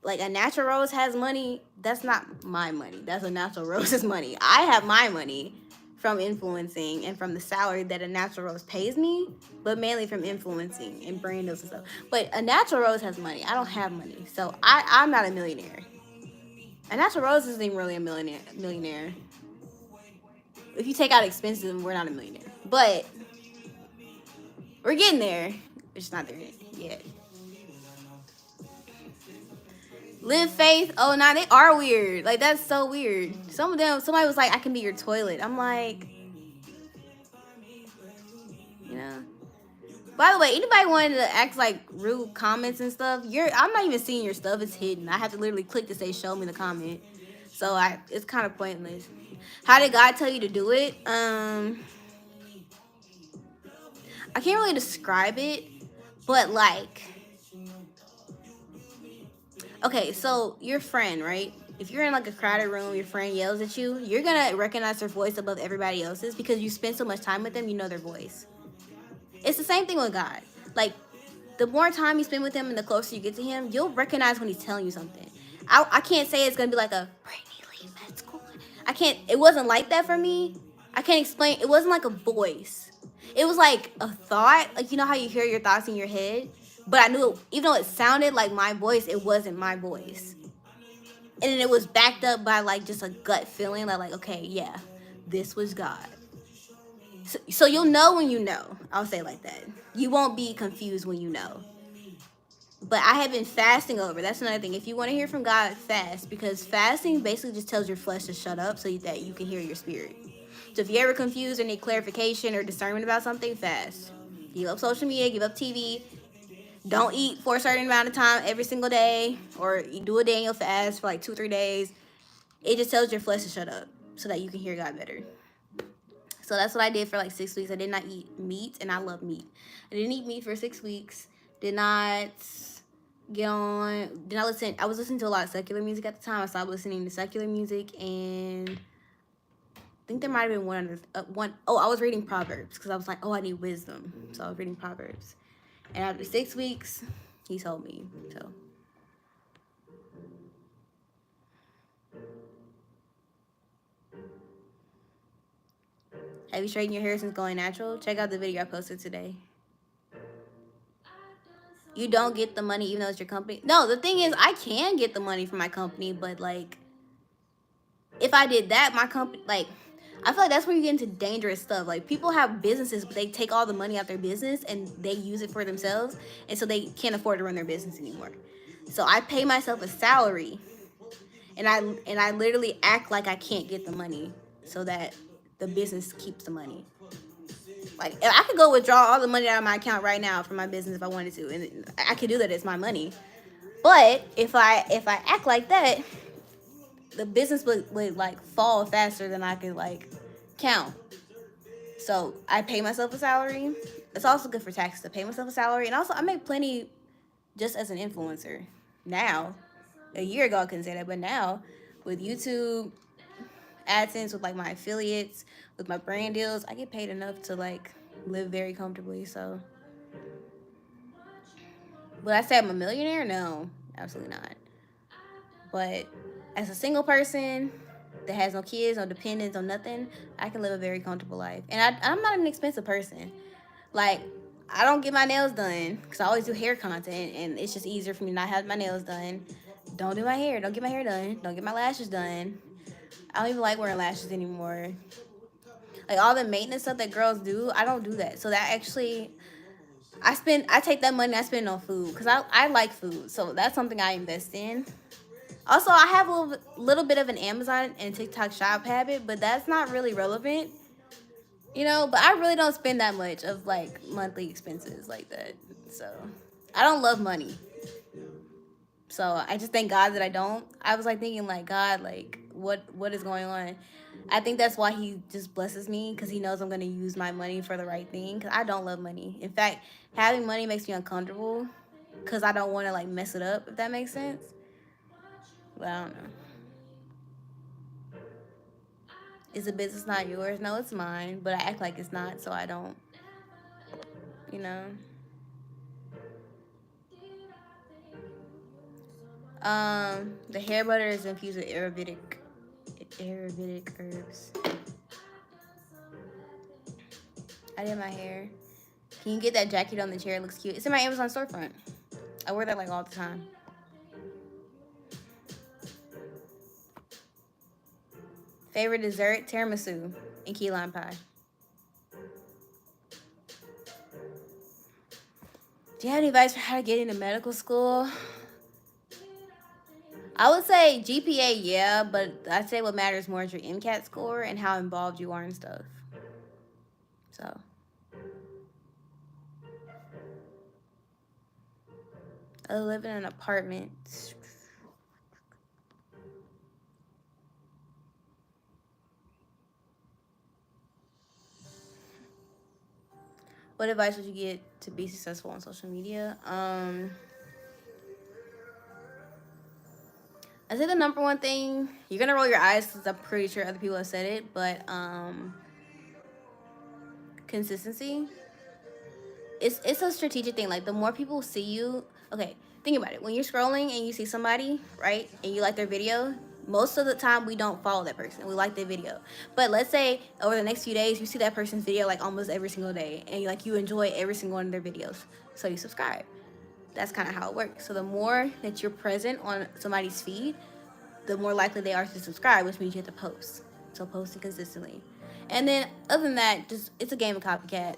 like, a natural rose has money. That's not my money. That's a natural rose's money. I have my money from influencing and from the salary that a natural rose pays me, but mainly from influencing and brand deals and stuff. But a natural rose has money. I don't have money, so I'm not a millionaire. A natural rose isn't even really a millionaire. If you take out expenses, we're not a millionaire, but we're getting there. It's not there yet. Live faith. Oh, nah, they are weird. Like, that's so weird. Some of them, somebody was like, I can be your toilet. I'm like, you know. By the way, anybody wanted to act like rude comments and stuff, I'm not even seeing your stuff. It's hidden. I have to literally click to say show me the comment. So it's kind of pointless. How did God tell you to do it? I can't really describe it, But like, okay, so your friend, right? If you're in like a crowded room, your friend yells at you, you're gonna recognize their voice above everybody else's because you spend so much time with them, you know their voice. It's the same thing with God. Like, the more time you spend with him and the closer you get to him, you'll recognize when he's telling you something. I can't say it's gonna be like a Braiding, leave med school. I can't. It wasn't like that for me. I can't explain. It wasn't like a voice. It was like a thought. Like, you know how you hear your thoughts in your head, but I knew it, even though it sounded like my voice, it wasn't my voice. And then it was backed up by like just a gut feeling that like, okay, yeah, this was God. So you'll know when you know. I'll say it like that. You won't be confused when you know. But I have been fasting over. That's another thing. If you want to hear from God, fast. Because fasting basically just tells your flesh to shut up so that you can hear your spirit. So if you're ever confused or need clarification or discernment about something, fast. Give up social media, give up TV. Don't eat for a certain amount of time every single day. Or you do a Daniel fast for like 2 or 3 days. It just tells your flesh to shut up so that you can hear God better. So that's what I did for like 6 weeks. I did not eat meat, and I love meat. I didn't eat meat for 6 weeks. Did not get on. Did not listen. I was listening to a lot of secular music at the time. I stopped listening to secular music, and I think there might have been one. Oh, I was reading Proverbs because I was like, oh, I need wisdom. So I was reading Proverbs, and after 6 weeks, he told me. So. Have you straightened your hair since going natural? Check out the video I posted today. You don't get the money even though it's your company. No, the thing is, I can get the money from my company, but like, if I did that, my company, like, I feel like that's where you get into dangerous stuff. Like, people have businesses, but they take all the money out their business and they use it for themselves, and so they can't afford to run their business anymore. So I pay myself a salary, and I literally act like I can't get the money so that the business keeps the money. Like, if I could go withdraw all the money out of my account right now for my business if I wanted to, and I could do that. It's my money. But if I act like that, the business would like fall faster than I could like count. So I pay myself a salary. It's also good for taxes to pay myself a salary, and also I make plenty just as an influencer. Now, a year ago I couldn't say that, but now with YouTube, AdSense, with like my affiliates, with my brand deals, I get paid enough to like live very comfortably. So, would I say I'm a millionaire? No, absolutely not. But as a single person that has no kids, no dependents, no nothing, I can live a very comfortable life. And I'm not an expensive person. Like, I don't get my nails done because I always do hair content, and it's just easier for me to not have my nails done. Don't do my hair. Don't get my hair done. Don't get my lashes done. I don't even like wearing lashes anymore. Like, all the maintenance stuff that girls do, I don't do that. So that actually, I take that money I spend on food because I like food. So that's something I invest in. Also, I have a little bit of an Amazon and TikTok shop habit, but that's not really relevant, but I really don't spend that much of like monthly expenses like that. So I don't love money. So I just thank God that I don't. I was like thinking like, God, like what is going on? I think that's why he just blesses me, because he knows I'm going to use my money for the right thing, because I don't love money. In fact, having money makes me uncomfortable because I don't want to like mess it up, if that makes sense. But I don't know. Is the business not yours? No, it's mine, but I act like it's not, so I don't, you know. The hair butter is infused with Ayurvedic herbs. I did my hair. Can you get that jacket on the chair? It looks cute. It's in my Amazon storefront. I wear that like all the time. Favorite dessert? Tiramisu and key lime pie. Do you have any advice for how to get into medical school? I would say GPA, yeah, but I'd say what matters more is your MCAT score and how involved you are in stuff. So, I live in an apartment. What advice would you get to be successful on social media? I say the number one thing, you're gonna roll your eyes because I'm pretty sure other people have said it, but consistency. It's a strategic thing. Like the more people see you, okay, think about it. When you're scrolling and you see somebody, right, and you like their video, most of the time we don't follow that person. We like their video. But let's say over the next few days you see that person's video like almost every single day, and you enjoy every single one of their videos, so you subscribe. That's kind of how it works. So the more that you're present on somebody's feed, the more likely they are to subscribe, which means you have to post. So posting consistently. And then other than that, just it's a game of copycat.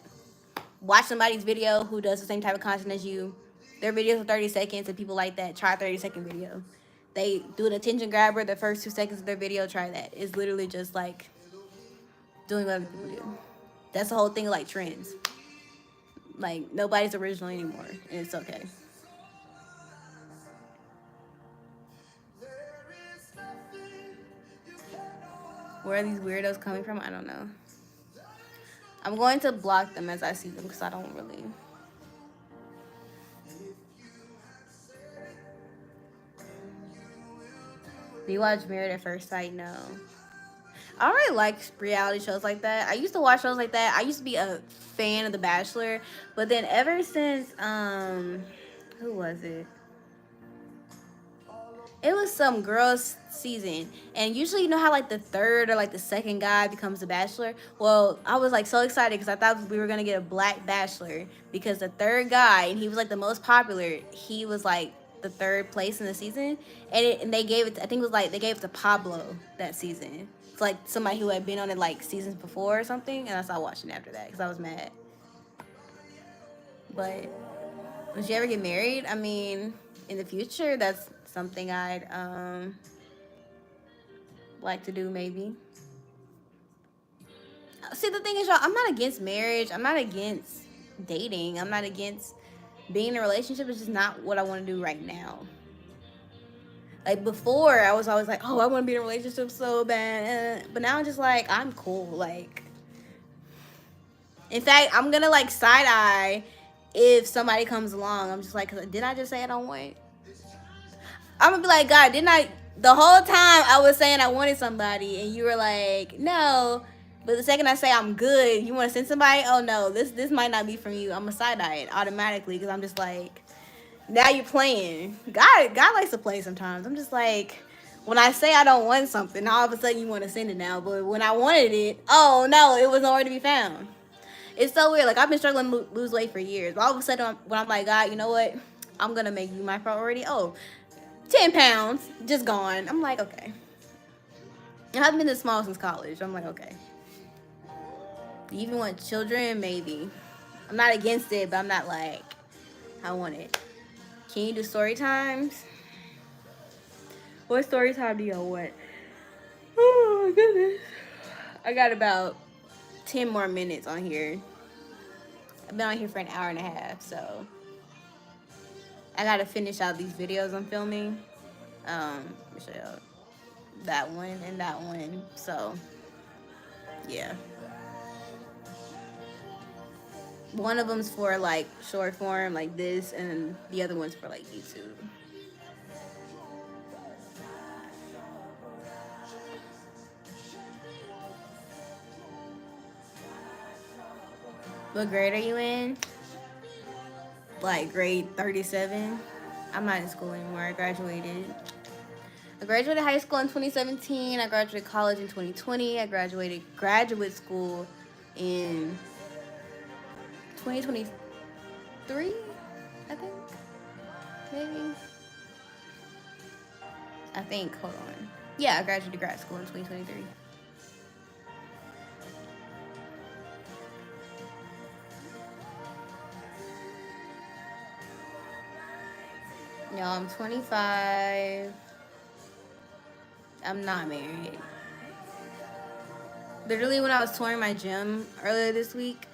Watch somebody's video who does the same type of content as you. Their videos are 30 seconds and people like that. Try a 30-second video. They do an attention grabber the first 2 seconds of their video, try that. It's literally just like doing what other people do. That's the whole thing of like trends. Like nobody's original anymore, and it's okay. Where are these weirdos coming from? I don't know. I'm going to block them as I see them because I don't really. Do you watch Married at First Sight? No. I don't really like reality shows like that. I used to watch shows like that. I used to be a fan of The Bachelor, but then ever since who was it? It was some girls season, and usually you know how like the third or like the second guy becomes the bachelor. Well, I was like so excited because I thought we were gonna get a black bachelor because the third guy, and he was like the most popular. He was like the third place in the season, and they gave it. I think it was like they gave it to Pablo that season. It's like somebody who had been on it like seasons before or something, and I stopped watching after that because I was mad. But would you ever get married? I mean, in the future, that's something I'd like to do maybe. See, the thing is, y'all, I'm not against marriage. I'm not against dating. I'm not against being in a relationship. It's just not what I want to do right now. Like before, I was always like, oh, I want to be in a relationship so bad. But now I'm just like, I'm cool. Like, in fact, I'm going to like side eye if somebody comes along. I'm just like, did I just say I don't want? I'm gonna be like, God, didn't I? The whole time I was saying I wanted somebody, and you were like, no. But the second I say I'm good, you want to send somebody? Oh no, this might not be from you. I'm a side eye it automatically because I'm just like, now you're playing. God likes to play sometimes. I'm just like, when I say I don't want something, all of a sudden you want to send it now. But when I wanted it, oh no, it was nowhere to be found. It's so weird. Like I've been struggling to lose weight for years. But all of a sudden, when I'm like, God, you know what? I'm gonna make you my priority. Oh, 10 pounds, just gone. I'm like, okay. I haven't been this small since college. I'm like, okay. Do you even want children? Maybe. I'm not against it, but I'm not like, I want it. Can you do story times? What story time do y'all want? Oh my goodness. I got about 10 more minutes on here. I've been on here for an hour and a half, so I gotta finish out these videos I'm filming. Let me show you that one and that one. So, yeah. One of them's for like short form, like this, and the other one's for like YouTube. What grade are you in? Like grade 37. I'm not in school anymore. I graduated high school in 2017. I graduated college in 2020. I graduated graduate school in 2023, I think. Maybe. Hold on. Yeah, I graduated grad school in 2023. No, I'm 25. I'm not married. Literally, when I was touring my gym earlier this week,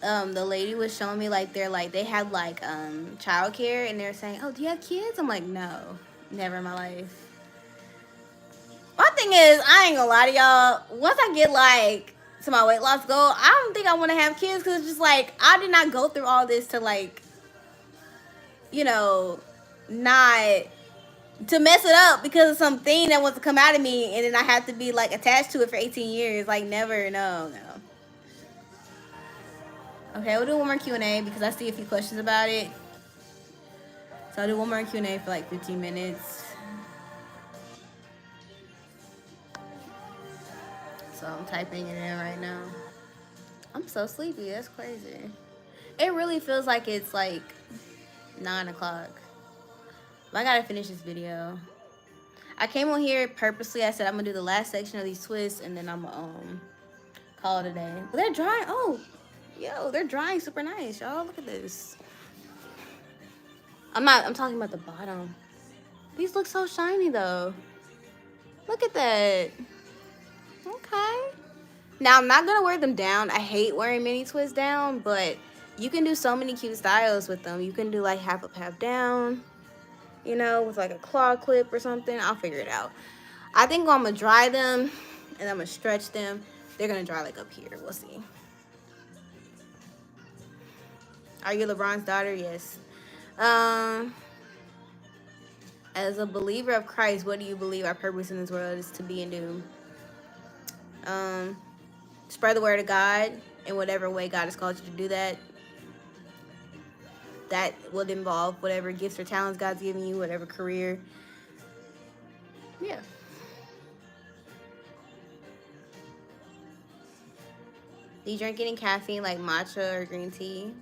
the lady was showing me like they had like childcare, and they're saying, "Oh, do you have kids?" I'm like, "No, never in my life." My thing is, I ain't gonna lie to y'all. Once I get like to my weight loss goal, I don't think I want to have kids because it's just like I did not go through all this to like, you know, not to mess it up because of something that wants to come out of me and then I have to be like attached to it for 18 years. Like never, no. Okay, we'll do one more Q&A because I see a few questions about it. So I'll do one more Q&A for like 15 minutes. So I'm typing it in right now. I'm so sleepy. That's crazy. It really feels like it's like 9 o'clock. But I gotta finish this video. I came on here purposely. I said I'm gonna do the last section of these twists and then I'm gonna call it a day. But they're drying. Oh, yo, they're drying super nice, y'all. Look at this. I'm talking about the bottom. These look so shiny though. Look at that. Okay. Now I'm not gonna wear them down. I hate wearing mini twists down, but you can do so many cute styles with them. You can do like half up, half down, you know, with like a claw clip or something. I'll figure it out. I think I'm gonna dry them and I'm gonna stretch them. They're gonna dry like up here. We'll see. Are you LeBron's daughter? Yes. As a believer of Christ, what do you believe our purpose in this world is to be and do? Spread the word of God in whatever way God has called you to do that. That would involve whatever gifts or talents God's given you, whatever career. Yeah. Do you drink any caffeine like matcha or green tea?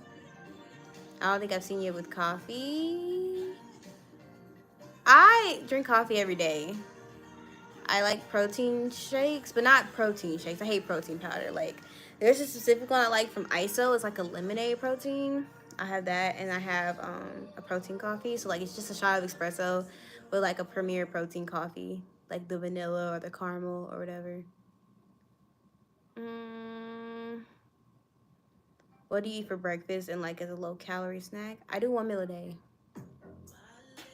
I don't think I've seen you with coffee. I drink coffee every day. I like protein shakes, but not protein shakes. I hate protein powder. Like, there's a specific one I like from ISO. It's like a lemonade protein. I have that, and I have a protein coffee. So, like, it's just a shot of espresso with, like, a Premier protein coffee. Like the vanilla or the caramel or whatever. What do you eat for breakfast and, like, as a low-calorie snack? I do 1 meal a day.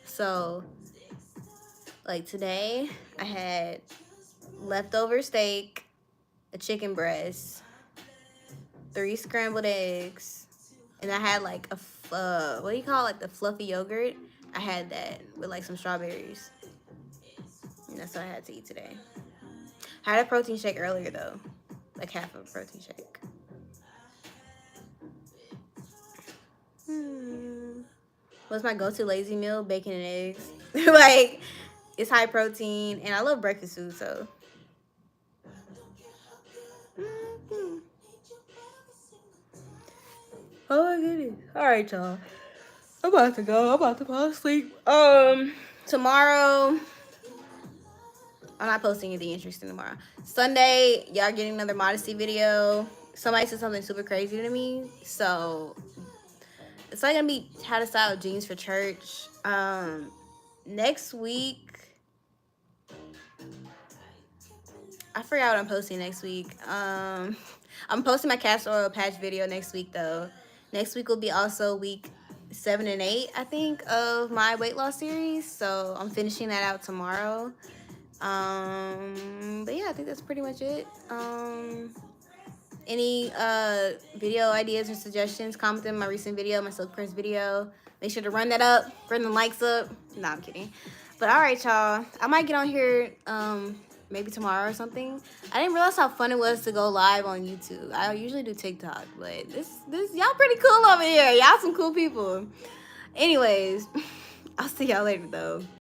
So, like, today I had leftover steak, a chicken breast, 3 scrambled eggs, and I had like a what do you call it, like the fluffy yogurt. I had that with like some strawberries, and that's what I had to eat today. I had a protein shake earlier though, like half of a protein shake. What's my go-to lazy meal? Bacon and eggs. Like, it's high protein, and I love breakfast food, so. Oh my goodness. All right, y'all. I'm about to go. I'm about to fall asleep. Tomorrow, I'm not posting anything interesting tomorrow. Sunday, y'all getting another modesty video. Somebody said something super crazy to me, so it's like gonna be how to style jeans for church. Next week, I forgot what I'm posting next week. I'm posting my castor oil patch video next week though. Next week will be also week 7 and 8, I think, of my weight loss series. So I'm finishing that out tomorrow. But yeah, I think that's pretty much it. Any video ideas or suggestions, comment in my recent video, my silk press video. Make sure to run that up, run the likes up. Nah, I'm kidding. But all right, y'all. I might get on here maybe tomorrow or something. I didn't realize how fun it was to go live on YouTube. I usually do TikTok, but this y'all pretty cool over here. Y'all some cool people. Anyways, I'll see y'all later though.